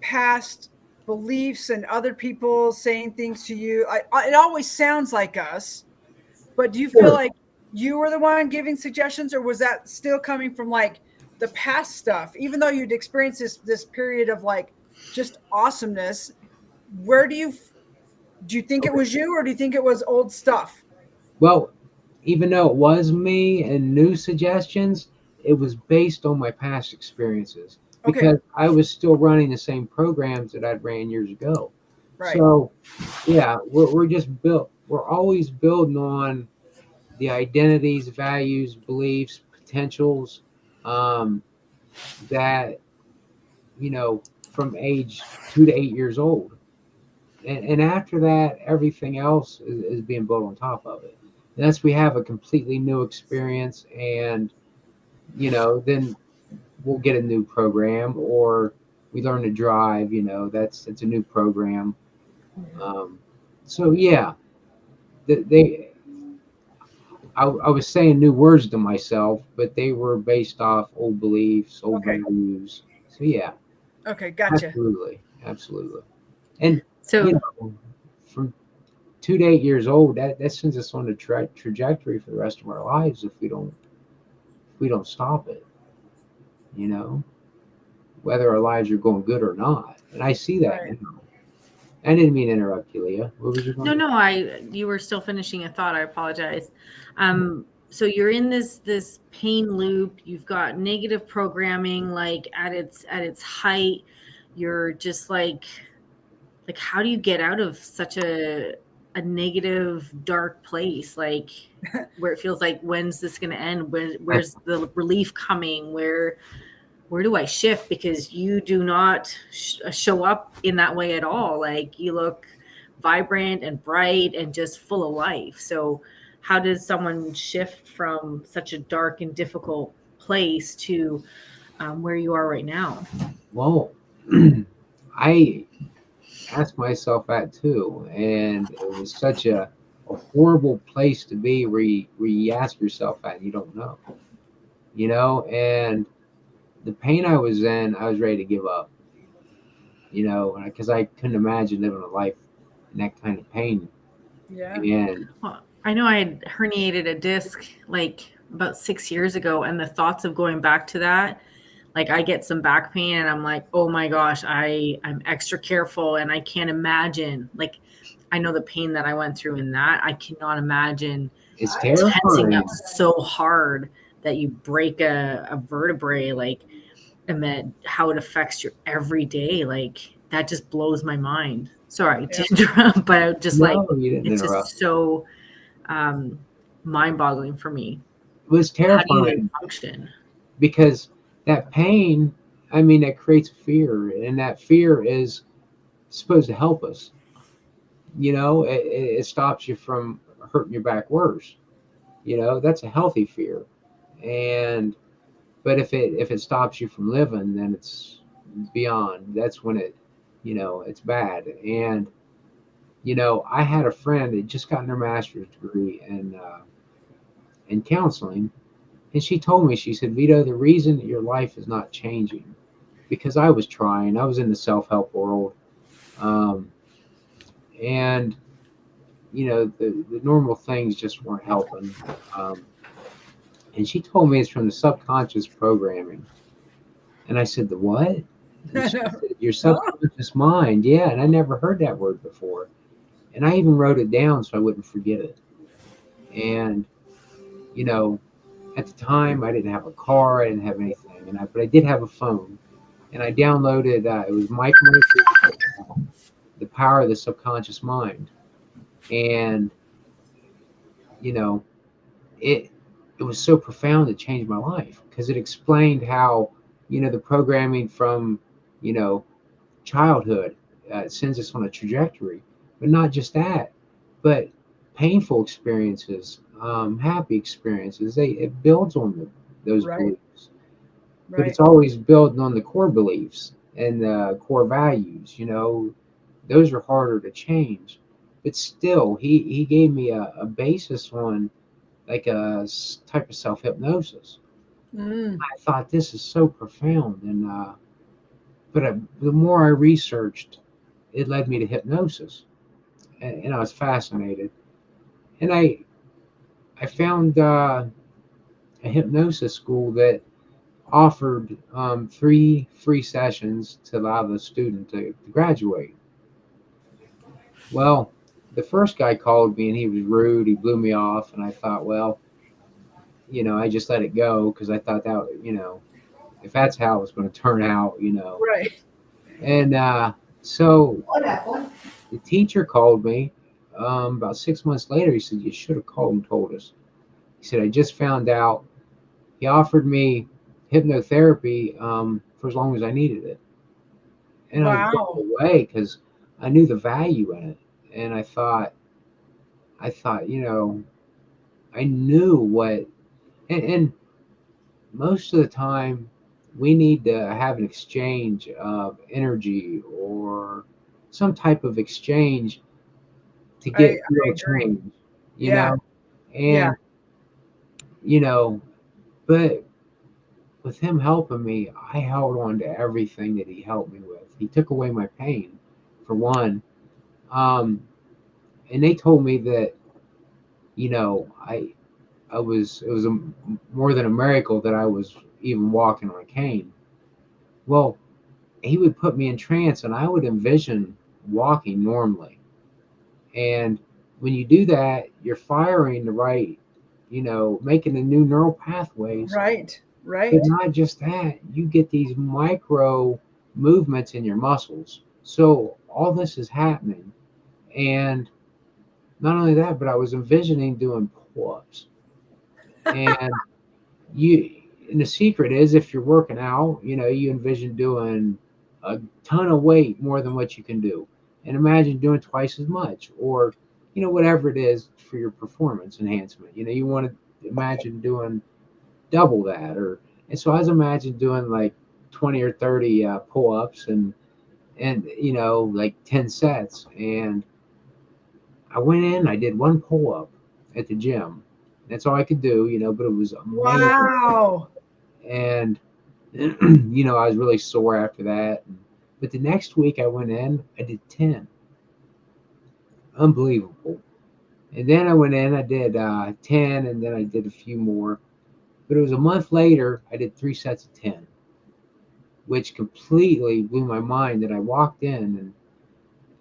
past beliefs and other people saying things to you? It always sounds like us, but do you feel Sure. like you were the one giving suggestions, or was that still coming from like the past stuff? Even though you'd experienced this period of like just awesomeness, where do you think it was you, or do you think it was old stuff? Well, even though it was me and new suggestions, it was based on my past experiences. Okay. because I was still running the same programs that I'd ran years ago. Right. So yeah, we're just built. We're always building on the identities, values, beliefs, potentials um, that from age 2 to 8 years old, and after that, everything else is being built on top of it. Unless we have a completely new experience, and then we'll get a new program, or we learn to drive. It's a new program. Um, so yeah, they I was saying new words to myself, but they were based off old beliefs, old Okay. values. So yeah, Okay. Gotcha. absolutely. And So from 2 to 8 years old, that sends us on a trajectory for the rest of our lives if we don't stop it. You know, whether our lives are going good or not. And I see that Right. now. I didn't mean to interrupt you, Leah. What was you going to no, you were still finishing a thought. I apologize. So you're in this pain loop. You've got negative programming, like at its height. You're just like how do you get out of such a negative, dark place, like where it feels like, when's this going to end? Where's the relief coming? Where do I shift? Because you do not show up in that way at all. Like, you look vibrant and bright and just full of life. So how does someone shift from such a dark and difficult place to where you are right now? Well, I asked myself that too, and it was such a horrible place to be, where you ask yourself that and you don't know, and the pain I was in, I was ready to give up, because I couldn't imagine living a life in that kind of pain. Yeah. And Well, I know I had herniated a disc like about 6 years ago, and the thoughts of going back to that, like, I get some back pain and I'm like, oh my gosh, I'm extra careful, and I can't imagine, like, I know the pain that I went through in that. I cannot imagine it's tensing terrifying. up so hard that you break a vertebrae, like, and then how it affects your everyday, like, that just blows my mind. Sorry to interrupt, but I just like, No, you didn't it's interrupt. just so um, mind-boggling for me. It was How do you even terrifying function? because that pain, I mean, that creates fear, and that fear is supposed to help us. It stops you from hurting your back worse. That's a healthy fear. And but if it stops you from living, then it's beyond. That's when it's bad. And I had a friend that just gotten her master's degree in counseling, and she told me, she said, Vito, the reason that your life is not changing, because I was trying. I was in the self-help world, um, and the normal things just weren't helping. Um, and she told me it's from the subconscious programming. And I said, the what? And she said, your Oh, subconscious mind. Yeah, and I never heard that word before. And I even wrote it down so I wouldn't forget it. And you know, at the time, I didn't have a car, I didn't have anything, but I did have a phone, and I downloaded. It was Mike Murphy, The Power of the Subconscious Mind, and you know, it it was so profound, it changed my life because it explained how the programming from you know childhood sends us on a trajectory, but not just that, but painful experiences, happy experiences. It builds on those right. beliefs, but Right. it's always building on the core beliefs and the core values. Those are harder to change, but still, he gave me a basis on like type of self hypnosis. Mm. I thought this is so profound, and the more I researched, it led me to hypnosis, and I was fascinated. And I found a hypnosis school that offered 3 free sessions to allow the student to graduate. Well, the first guy called me and he was rude. He blew me off, and I thought, well, I just let it go because I thought that. if that's how it was going to turn out, you know. Right. And so the teacher called me about 6 months later. He said, "You should have called and told us." He said, "I just found out." He offered me hypnotherapy for as long as I needed it. And I was Wow. blown away because I knew the value in it. And I thought, you know, I knew what, and most of the time we need to have an exchange of energy or some type of exchange to I get real agree. change, you Yeah. know, Yeah. and, you know, but with him helping me, I held on to everything that he helped me with. He took away my pain, for one. Um, and they told me that, you know, it was more than a miracle that I was even walking on a cane. Well, he would put me in trance and I would envision walking normally. And when you do that, you're firing the right, you know, making the new neural pathways. Right. But Right. not just that, you get these micro movements in your muscles. So all this is happening. And not only that, but I was envisioning doing pull-ups. And you and the secret is if you're working out, you know, you envision doing a ton of weight more than what you can do. And imagine doing twice as much or, you know, whatever it is for your performance enhancement. You know, you want to imagine doing double that and so I was imagining doing like 20 or 30 pull-ups and you know like 10 sets. And I went in, I did one pull-up at the gym. That's all I could do, you know, but it was amazing. Wow. And you know, I was really sore after that. But the next week I went in, I did 10. Unbelievable. And then I went in, I did 10, and then I did a few more. But it was a month later, I did 3 sets of 10, which completely blew my mind. That I walked in and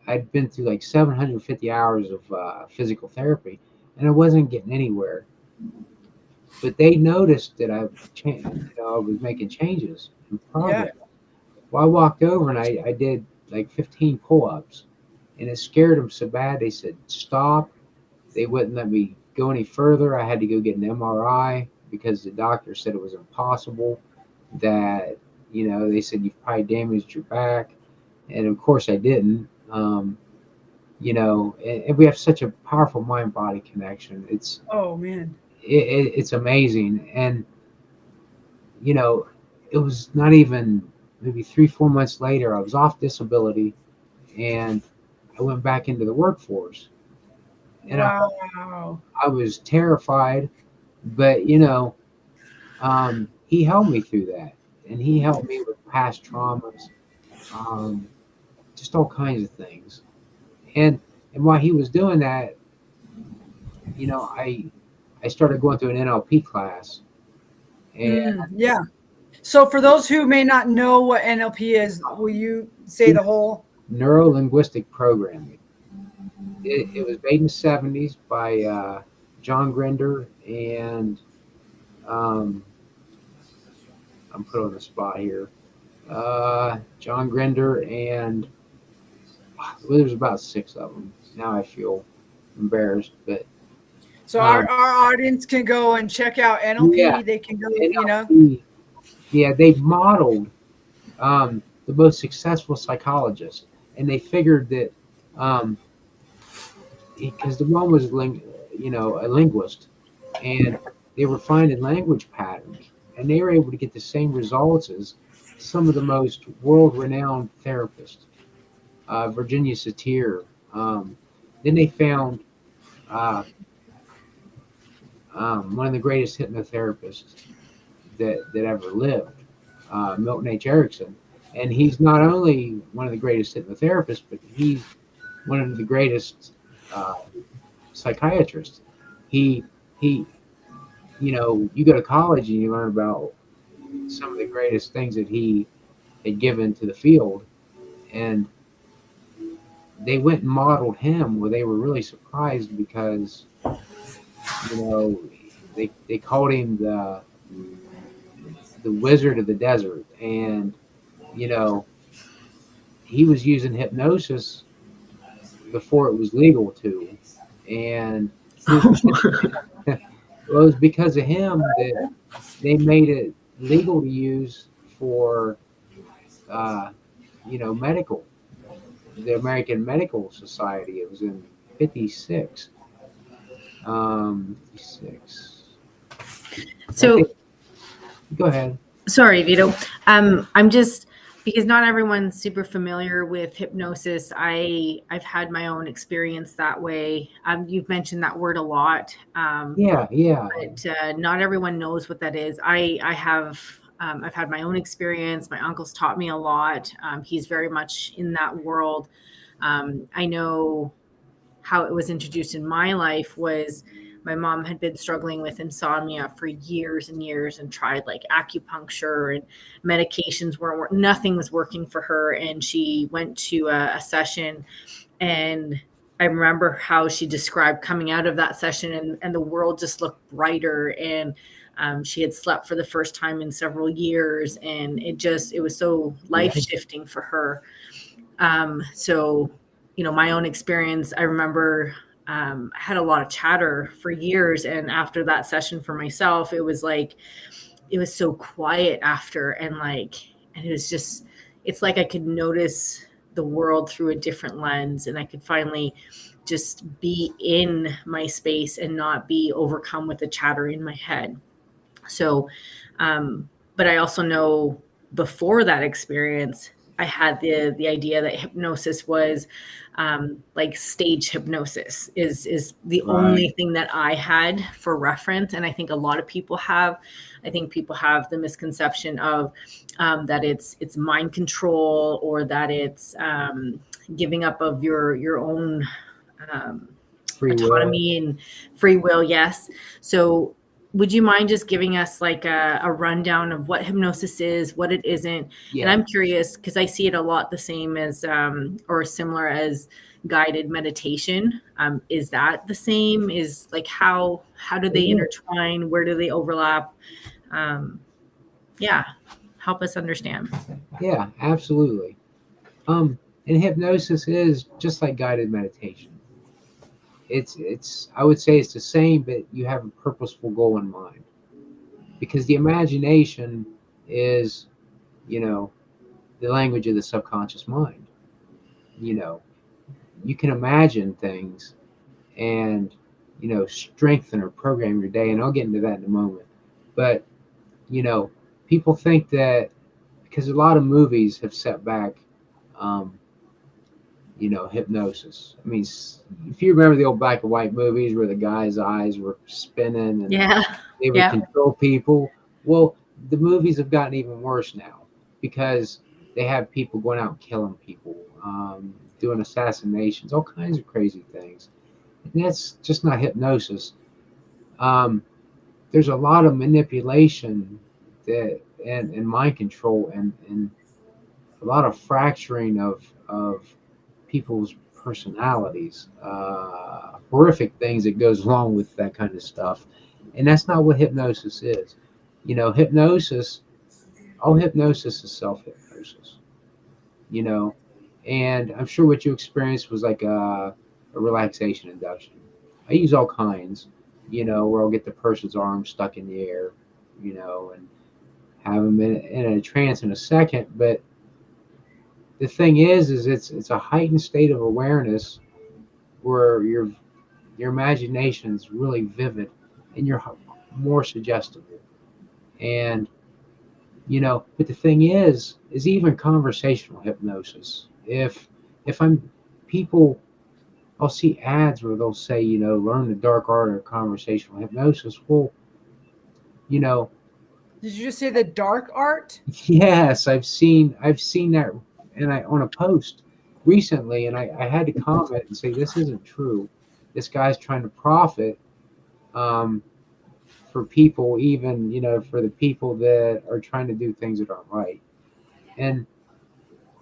I'd been through like 750 hours of physical therapy, and I wasn't getting anywhere. But they noticed that you know, I was making changes and Yeah. progress. Well, I walked over and I did like 15 pull-ups, and it scared them so bad they said stop. They wouldn't let me go any further. I had to go get an MRI because the doctor said it was impossible. That, you know, they said you've probably damaged your back, and of course I didn't. You know, and we have such a powerful mind-body connection. Oh man. It's amazing. And you know, it was not even maybe 3 4 months later I was off disability and I went back into the workforce. And Wow. I was terrified, but you know, he helped me through that, and he helped me with past traumas, um, just all kinds of things. And while he was doing that, you know, I started going through an NLP class, and Yeah. So for those who may not know what NLP is, will you say the whole? Neuro-Linguistic Programming. It was made in the 70s by John Grinder and um, I'm put on the spot here. John Grinder and well, there's about 6 of them. Now I feel embarrassed, but So um, our audience can go and check out yeah, NLP. They can go, you know. NLP. Yeah, they modeled the most successful psychologists, and they figured that because the one was you know, a linguist, and they were finding language patterns, and they were able to get the same results as some of the most world-renowned therapists, Virginia Satir. Then they found uh, one of the greatest hypnotherapists that ever lived, Milton H. Erickson. And he's not only one of the greatest hypnotherapists, but he's one of the greatest uh, psychiatrists. He he, you know, you go to college and you learn about some of the greatest things that he had given to the field, and they went and modeled him. Where they were really surprised because, you know, they called him the wizard of the desert, and he was using hypnosis before it was legal to, and it was well, it was because of him that they made it legal to use for uh, medical, the American Medical Society. It was in 56. 56. So Go ahead. sorry, Vito. I'm just, because not everyone's super familiar with hypnosis. I've had my own experience that way. You've mentioned that word a lot. Yeah. But not everyone knows what that is. I have. I've had my own experience. My uncle's taught me a lot. He's very much in that world. I know how it was introduced in my life was my mom had been struggling with insomnia for years and years and tried like acupuncture and medications weren't, nothing was working for her. And she went to a session, and I remember how she described coming out of that session, and the world just looked brighter. And she had slept for the first time in several years, and it was so life shifting for her. So, my own experience, I remember I had a lot of chatter for years. And after that session for myself, it was so quiet after. And it was just, it's like I could notice the world through a different lens, and I could finally just be in my space and not be overcome with the chatter in my head. So, but I also know before that experience, I had the idea that hypnosis was like stage hypnosis is the only thing that I had for reference. And I think a lot of people have. I think people have the misconception of that it's mind control, or that it's giving up of your own autonomy and free will. Yes. So would you mind just giving us like a rundown of what hypnosis is, what it isn't? Yeah. And I'm curious because I see it a lot the same as or similar as guided meditation. Is that the same? Is like how do they intertwine? Where do they overlap? Yeah, help us understand. Yeah, absolutely. And hypnosis is just like guided meditation. It's I would say it's the same, but you have a purposeful goal in mind, because the imagination is, the language of the subconscious mind. You can imagine things and strengthen or program your day, and I'll get into that in a moment. But people think that because a lot of movies have set back hypnosis. I mean, if you remember the old black and white movies where the guy's eyes were spinning and they would control people, well, the movies have gotten even worse now because they have people going out and killing people, doing assassinations, all kinds of crazy things. And that's just not hypnosis. There's a lot of manipulation and mind control and a lot of fracturing of people's personalities, horrific things that goes along with that kind of stuff. And that's not what hypnosis is. Hypnosis, all hypnosis is self-hypnosis, and I'm sure what you experienced was like a relaxation induction. I use all kinds, where I'll get the person's arm stuck in the air, and have them in a trance in a second. But the thing is it's a heightened state of awareness where your imagination is really vivid and you're more suggestible. And but the thing is even conversational hypnosis. If I'm people, I'll see ads where they'll say, learn the dark art of conversational hypnosis. Well, did you just say the dark art? Yes, I've seen that, and I on a post recently, and I had to comment and say this isn't true. This guy's trying to profit for people, even for the people that are trying to do things that aren't right. And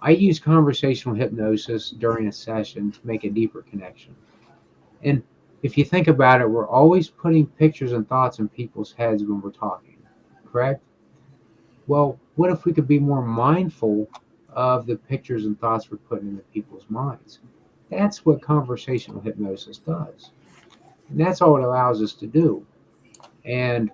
I use conversational hypnosis during a session to make a deeper connection. And if you think about it, we're always putting pictures and thoughts in people's heads when we're talking, correct? Well, what if we could be more mindful of the pictures and thoughts we're putting into people's minds? That's what conversational hypnosis does. And that's all it allows us to do. And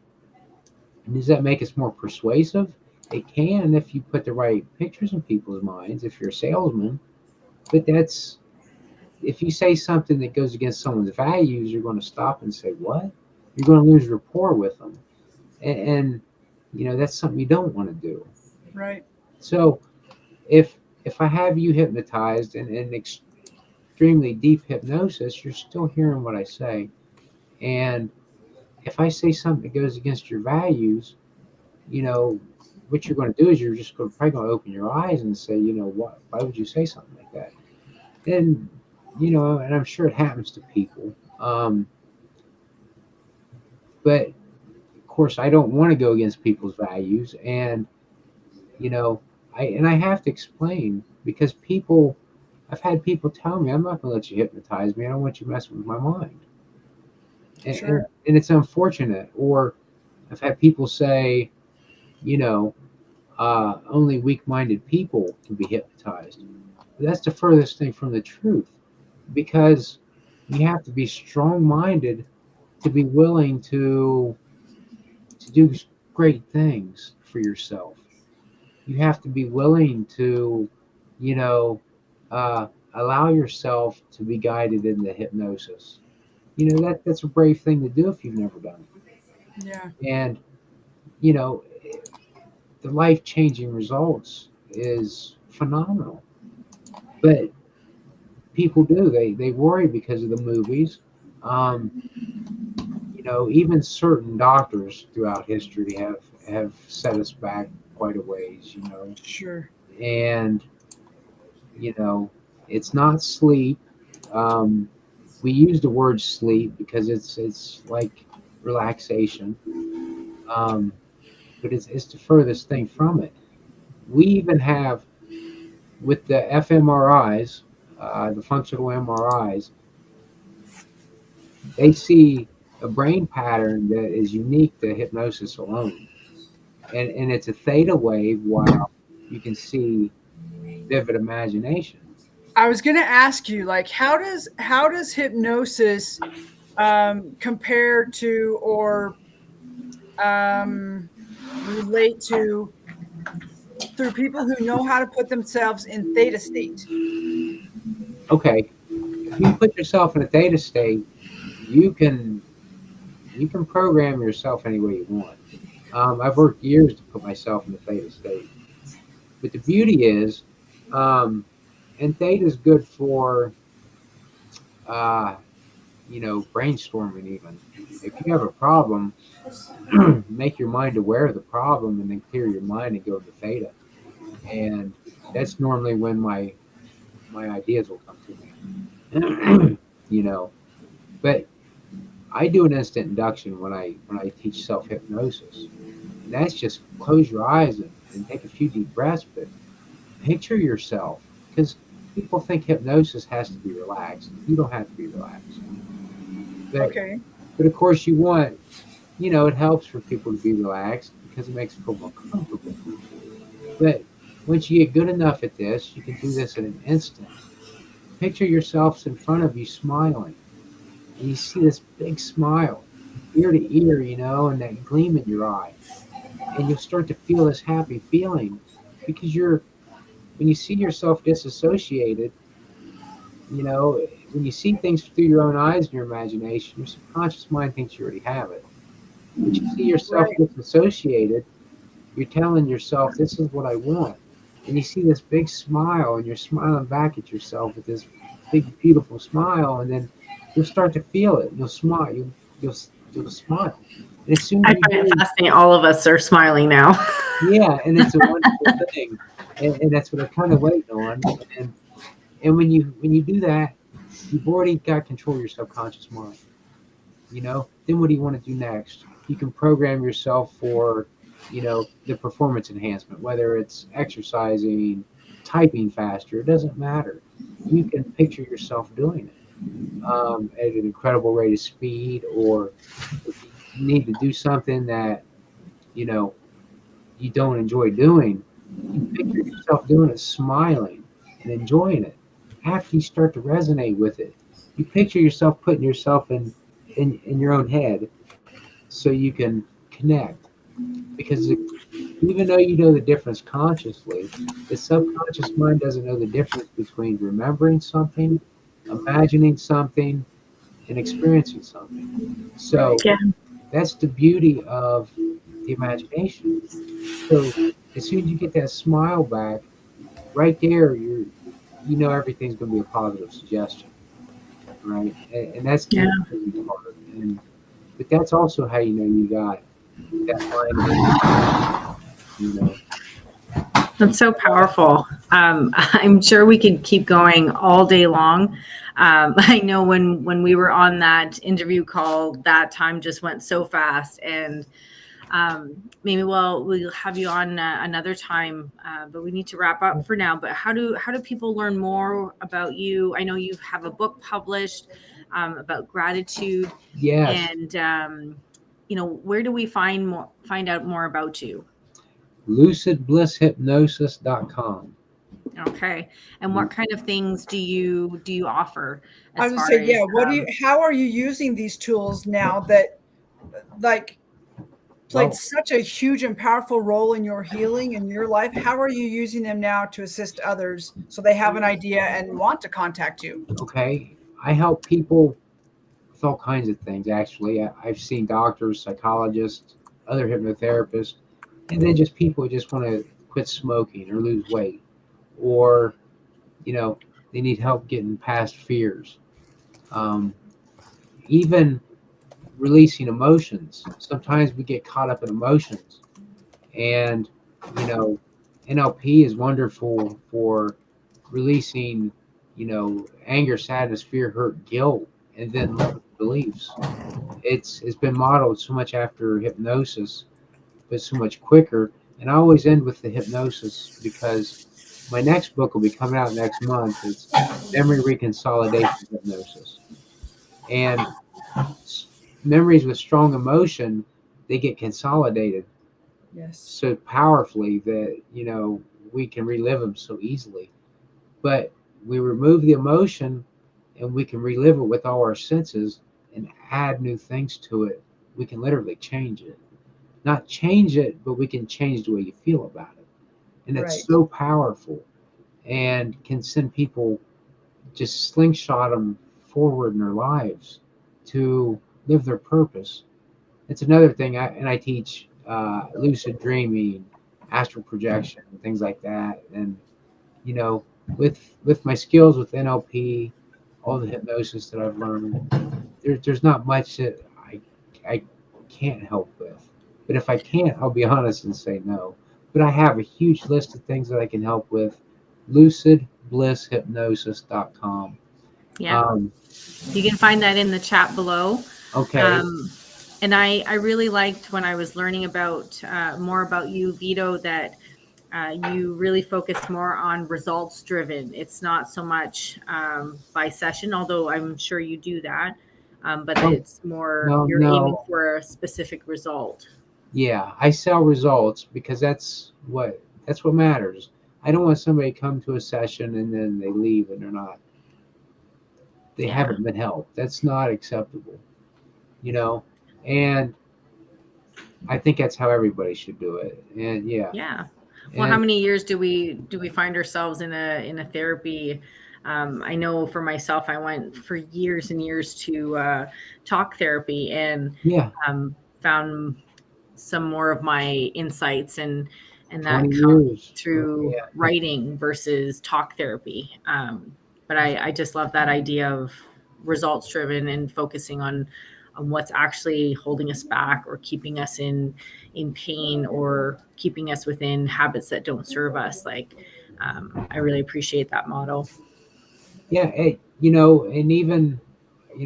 does that make us more persuasive? It can if you put the right pictures in people's minds, if you're a salesman. But that's if you say something that goes against someone's values, you're going to stop and say, what? You're going to lose rapport with them. And that's something you don't want to do. Right. So if I have you hypnotized in extremely deep hypnosis, you're still hearing what I say. And if I say something that goes against your values, what you're going to do is you're just probably going to open your eyes and say, what? Why would you say something like that? And and I'm sure it happens to people. But of course, I don't want to go against people's values, and I have to explain because I've had people tell me, I'm not going to let you hypnotize me. I don't want you messing with my mind. Sure. And it's unfortunate. Or I've had people say, only weak-minded people can be hypnotized. But that's the furthest thing from the truth, because you have to be strong-minded to be willing to do great things for yourself. You have to be willing to, you know, allow yourself to be guided into hypnosis. That's a brave thing to do if you've never done Yeah. it. And you know, the life-changing results is phenomenal. But people do they worry because of the movies. Um, even certain doctors throughout history have set us back quite a ways. Sure. And you know, it's not sleep. Um, we use the word sleep because it's like relaxation, but it's the furthest thing from it. We even have with the fMRIs, the functional MRIs, they see a brain pattern that is unique to hypnosis alone, and it's a theta wave while you can see vivid imagination. I was going to ask you, like, how does hypnosis compare to or relate to through people who know how to put themselves in theta state? Okay, if you put yourself in a theta state, you can program yourself any way you want. I've worked years to put myself in the theta state, but the beauty is, and theta is good for uh, brainstorming. Even if you have a problem, make your mind aware of the problem and then clear your mind and go to theta. And that's normally when my ideas will come to me. But I do an instant induction when I teach self hypnosis. And that's just close your eyes and take a few deep breaths, but picture yourself, because people think hypnosis has to be relaxed. You don't have to be relaxed. But Okay. but of course you want, it helps for people to be relaxed because it makes them feel more comfortable. But once you get good enough at this, you can do this in an instant. Picture yourselves in front of you smiling, and you see this big smile, ear to ear, and that gleam in your eye. And you'll start to feel this happy feeling because when you see yourself disassociated, when you see things through your own eyes in your imagination, your subconscious mind thinks you already have it. But you see yourself Right. disassociated, you're telling yourself, this is what I want. And you see this big smile, and you're smiling back at yourself with this big, beautiful smile, and then you'll start to feel it. You'll smile. You'll smile. And as soon as I you find it do, fascinating. All of us are smiling now. yeah, and it's a wonderful thing. And that's what I'm kind of waiting on. And when you do that, you've already got control of your subconscious mind. Then what do you want to do next? You can program yourself for, the performance enhancement, whether it's exercising, typing faster, it doesn't matter. You can picture yourself doing it at an incredible rate of speed, or if you need to do something that, you you don't enjoy doing, you picture yourself doing it smiling and enjoying it. After you start to resonate with it, you picture yourself putting yourself in your own head so you can connect. Because even though you know the difference consciously, the subconscious mind doesn't know the difference between remembering something, imagining something, and experiencing something. Right. So that's the beauty of the imagination. So as soon as you get that smile back, right there, you know everything's going to be a positive suggestion, right? And that's the Yeah. amazing part. And but that's also how you know you got that mind, you know. That's so powerful. I'm sure we could keep going all day long. I know when we were on that interview call, that time just went so fast, and maybe we'll have you on another time. But we need to wrap up for now. But how do people learn more about you? I know you have a book published about gratitude, Yes, and where do we find out more about you? lucidblisshypnosis.com. Okay. And what kind of things do you offer I as was gonna far say, as yeah, how are you using these tools now that like played Well, such a huge and powerful role in your healing and your life? How are you using them now to assist others so they have an idea and want to contact you? okay. I help people with all kinds of things, actually. I've seen doctors, psychologists, other hypnotherapists, and then just people who just want to quit smoking or lose weight, or, they need help getting past fears. Um, Even releasing emotions. Sometimes we get caught up in emotions, and, you know, NLP is wonderful for releasing, anger, sadness, fear, hurt, guilt, and then limiting beliefs. It's been modeled so much after hypnosis, but so much quicker. And I always end with the hypnosis because my next book will be coming out next month. It's Memory Reconsolidation Hypnosis. And memories with strong emotion, they get consolidated Yes. so powerfully that, we can relive them so easily. But we remove the emotion and we can relive it with all our senses and add new things to it. We can literally change it. Not change it, but we can change the way you feel about it. And it's Right. so powerful and can send people, just slingshot them forward in their lives to live their purpose. It's another thing, I teach lucid dreaming, astral projection, and things like that. And, with my skills with NLP, all the hypnosis that I've learned, there's not much that I can't help with. But if I can't, I'll be honest and say no. But I have a huge list of things that I can help with. lucidblisshypnosis.com. Yeah. You can find that in the chat below. Okay. And I really liked when I was learning about more about you, Vito, that you really focus more on results driven. It's not so much by session, although I'm sure you do that, but Oh, it's more no, you're aiming no. for a specific result. Yeah, I sell results because that's what matters. I don't want somebody to come to a session and then they leave and they Yeah. haven't been helped. That's not acceptable, you know. And I think that's how everybody should do it. And yeah, Yeah. Well, how and many years do we find ourselves in a therapy? I know for myself, I went for years and years to talk therapy and yeah, found some more of my insights and that 20 come years. through Yeah, writing versus talk therapy. But I just love that idea of results driven and focusing on what's actually holding us back or keeping us in pain or keeping us within habits that don't serve us. Like I really appreciate that model. yeah. And even,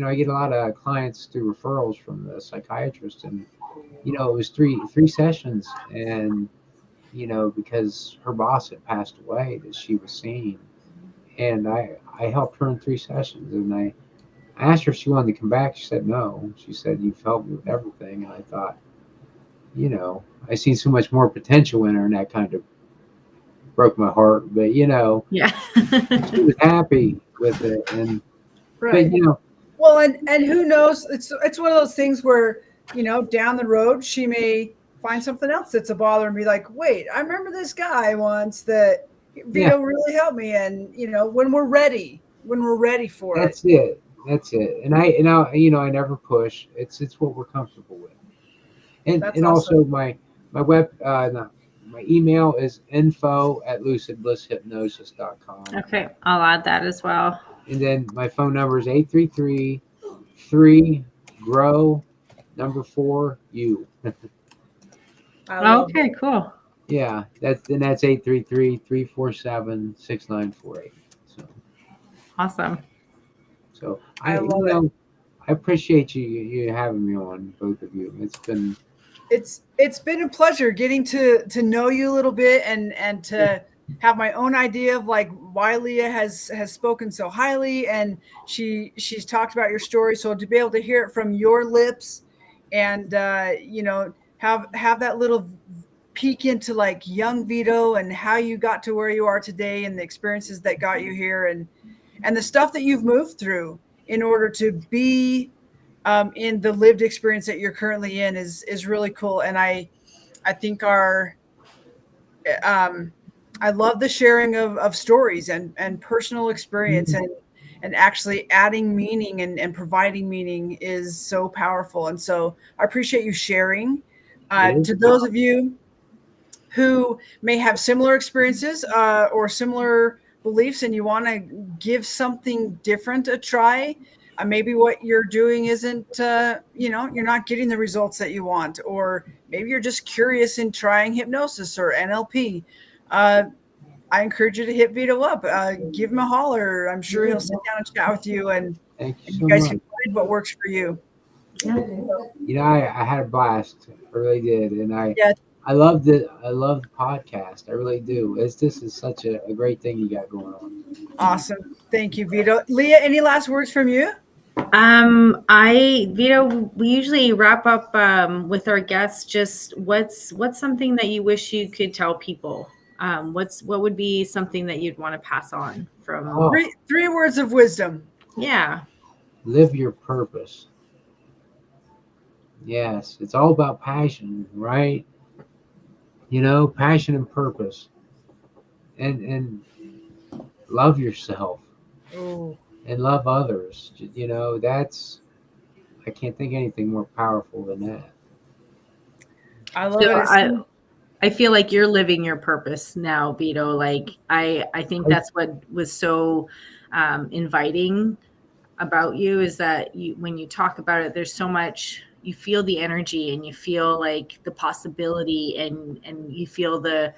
I get a lot of clients through referrals from the psychiatrist, and it was three sessions, and because her boss had passed away that she was seeing. And I helped her in 3 sessions. And I asked her if she wanted to come back. She said no. She said, "You've helped me with everything." And I thought, you know, I seen so much more potential in her, and that kind of broke my heart. But you know, Yeah. she was happy with it, and but Right. you know, Well, and who knows? It's one of those things where, down the road she may find something else that's a bother and be like, wait, I remember this guy once that yeah, Vito really helped me. And when we're ready for it. that's it. That's it. And I, you know, I never push. It's what we're comfortable with. That's And awesome. also my web no, my email is info@lucidblisshypnosis.com. Okay, I'll add that as well. And then my phone number is 833-3 grow number 4 you. I love Okay, it. cool. Yeah, that's 833-347-6948. Awesome. So I, I you love it. know, I appreciate you having me on, both of you. It's been It's been a pleasure getting to know you a little bit and to have my own idea of like why Leah has spoken so highly, and she's talked about your story. So to be able to hear it from your lips, and have that little peek into like young Vito and how you got to where you are today and the experiences that got you here, and the stuff that you've moved through in order to be in the lived experience that you're currently in is really cool. And I think um, I love the sharing of stories and personal experience, and actually adding meaning and providing meaning is so powerful. And so I appreciate you sharing. it is To those of you who may have similar experiences or similar beliefs, and you want to give something different a try, maybe what you're doing isn't, you're not getting the results that you want, or maybe you're just curious in trying hypnosis or NLP. Uh, I encourage you to hit Vito up, give him a holler. I'm sure he'll sit down and chat with you, Thank you and you so guys can much. find what works for you. You know, I had a blast. I really did, and Yeah, I love the podcast. I really do. This is such a great thing you got going on. awesome. Thank you, Vito. Leah, any last words from you? We usually wrap up with our guests. Just what's something that you wish you could tell people? What would be something that you'd want to pass on from? Oh, Three words of wisdom. Yeah. live your purpose. Yes, it's all about passion, right? You know, passion and purpose, and love yourself Oh, and love others. You know, that's I can't think of anything more powerful than that. I love So it. I feel like you're living your purpose now, Vito. Like I think I, that's what was so inviting about you, is that when you talk about it, there's so much, you feel the energy and you feel like the possibility, and you feel the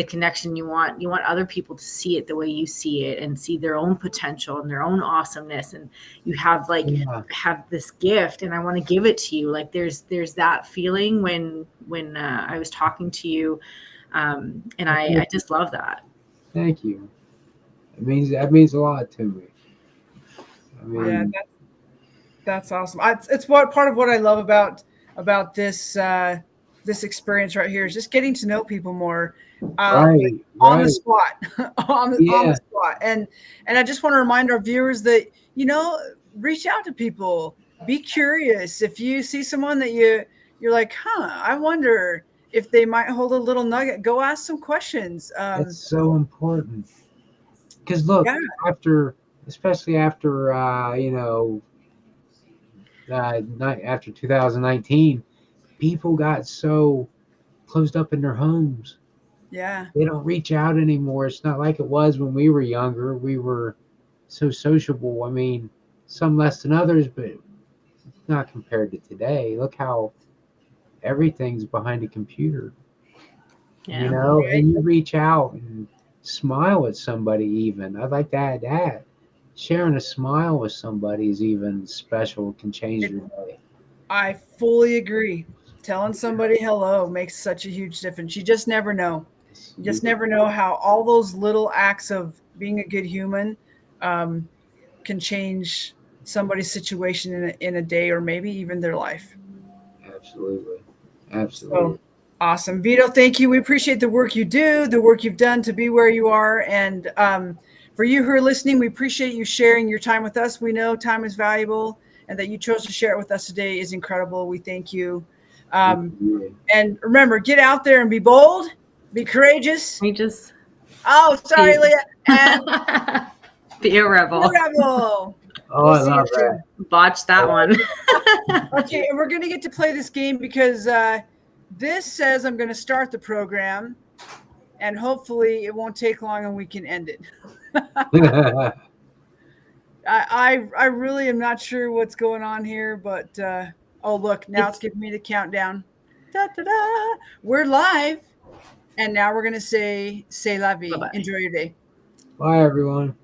connection. You want other people to see it the way you see it and see their own potential and their own awesomeness. And you yeah, have this gift, and I want to give it to you. Like there's that feeling when I was talking to you, and I just love that. thank you. That means a lot to me. I Yeah, mean, that's awesome. It's what part of what I love about this experience right here is just getting to know people more, like right, on the right, spot, on the yeah. spot. And I just want to remind our viewers that reach out to people, be curious. If you see someone that you're like, I wonder if they might hold a little nugget, go ask some questions. That's so important. Because look, Yeah, after, especially after, after 2019, people got so closed up in their homes. yeah. They don't reach out anymore. It's not like it was when we were younger. We were so sociable. I mean, some less than others, but not compared to today. Look how everything's behind a computer, you Yeah. know, and you reach out and smile at somebody even. I'd like to add that. Sharing a smile with somebody is even special, can change It, your day. I fully agree. Telling somebody hello makes such a huge difference. You just never know. Yes, You you just never know how all those little acts of being a good human um, can change somebody's situation in a day, or maybe even their life. absolutely. Absolutely. So awesome. Vito, thank you. We appreciate the work you do, the work you've done to be where you are. And for you who are listening, we appreciate you sharing your time with us. We know time is valuable, and that you chose to share it with us today is incredible. We thank you. And remember, get out there and be bold, be courageous. We just Oh, sorry, Leah. And be a rebel. be a rebel. Oh, I love that. Botch that one. Okay, and we're going to get to play this game because this says I'm going to start the program, and hopefully it won't take long and we can end it. I really am not sure what's going on here, but oh, look, now it's giving me the countdown. Da, da, da. We're live, and now we're going to say la vie. Bye-bye. Enjoy your day. Bye, everyone.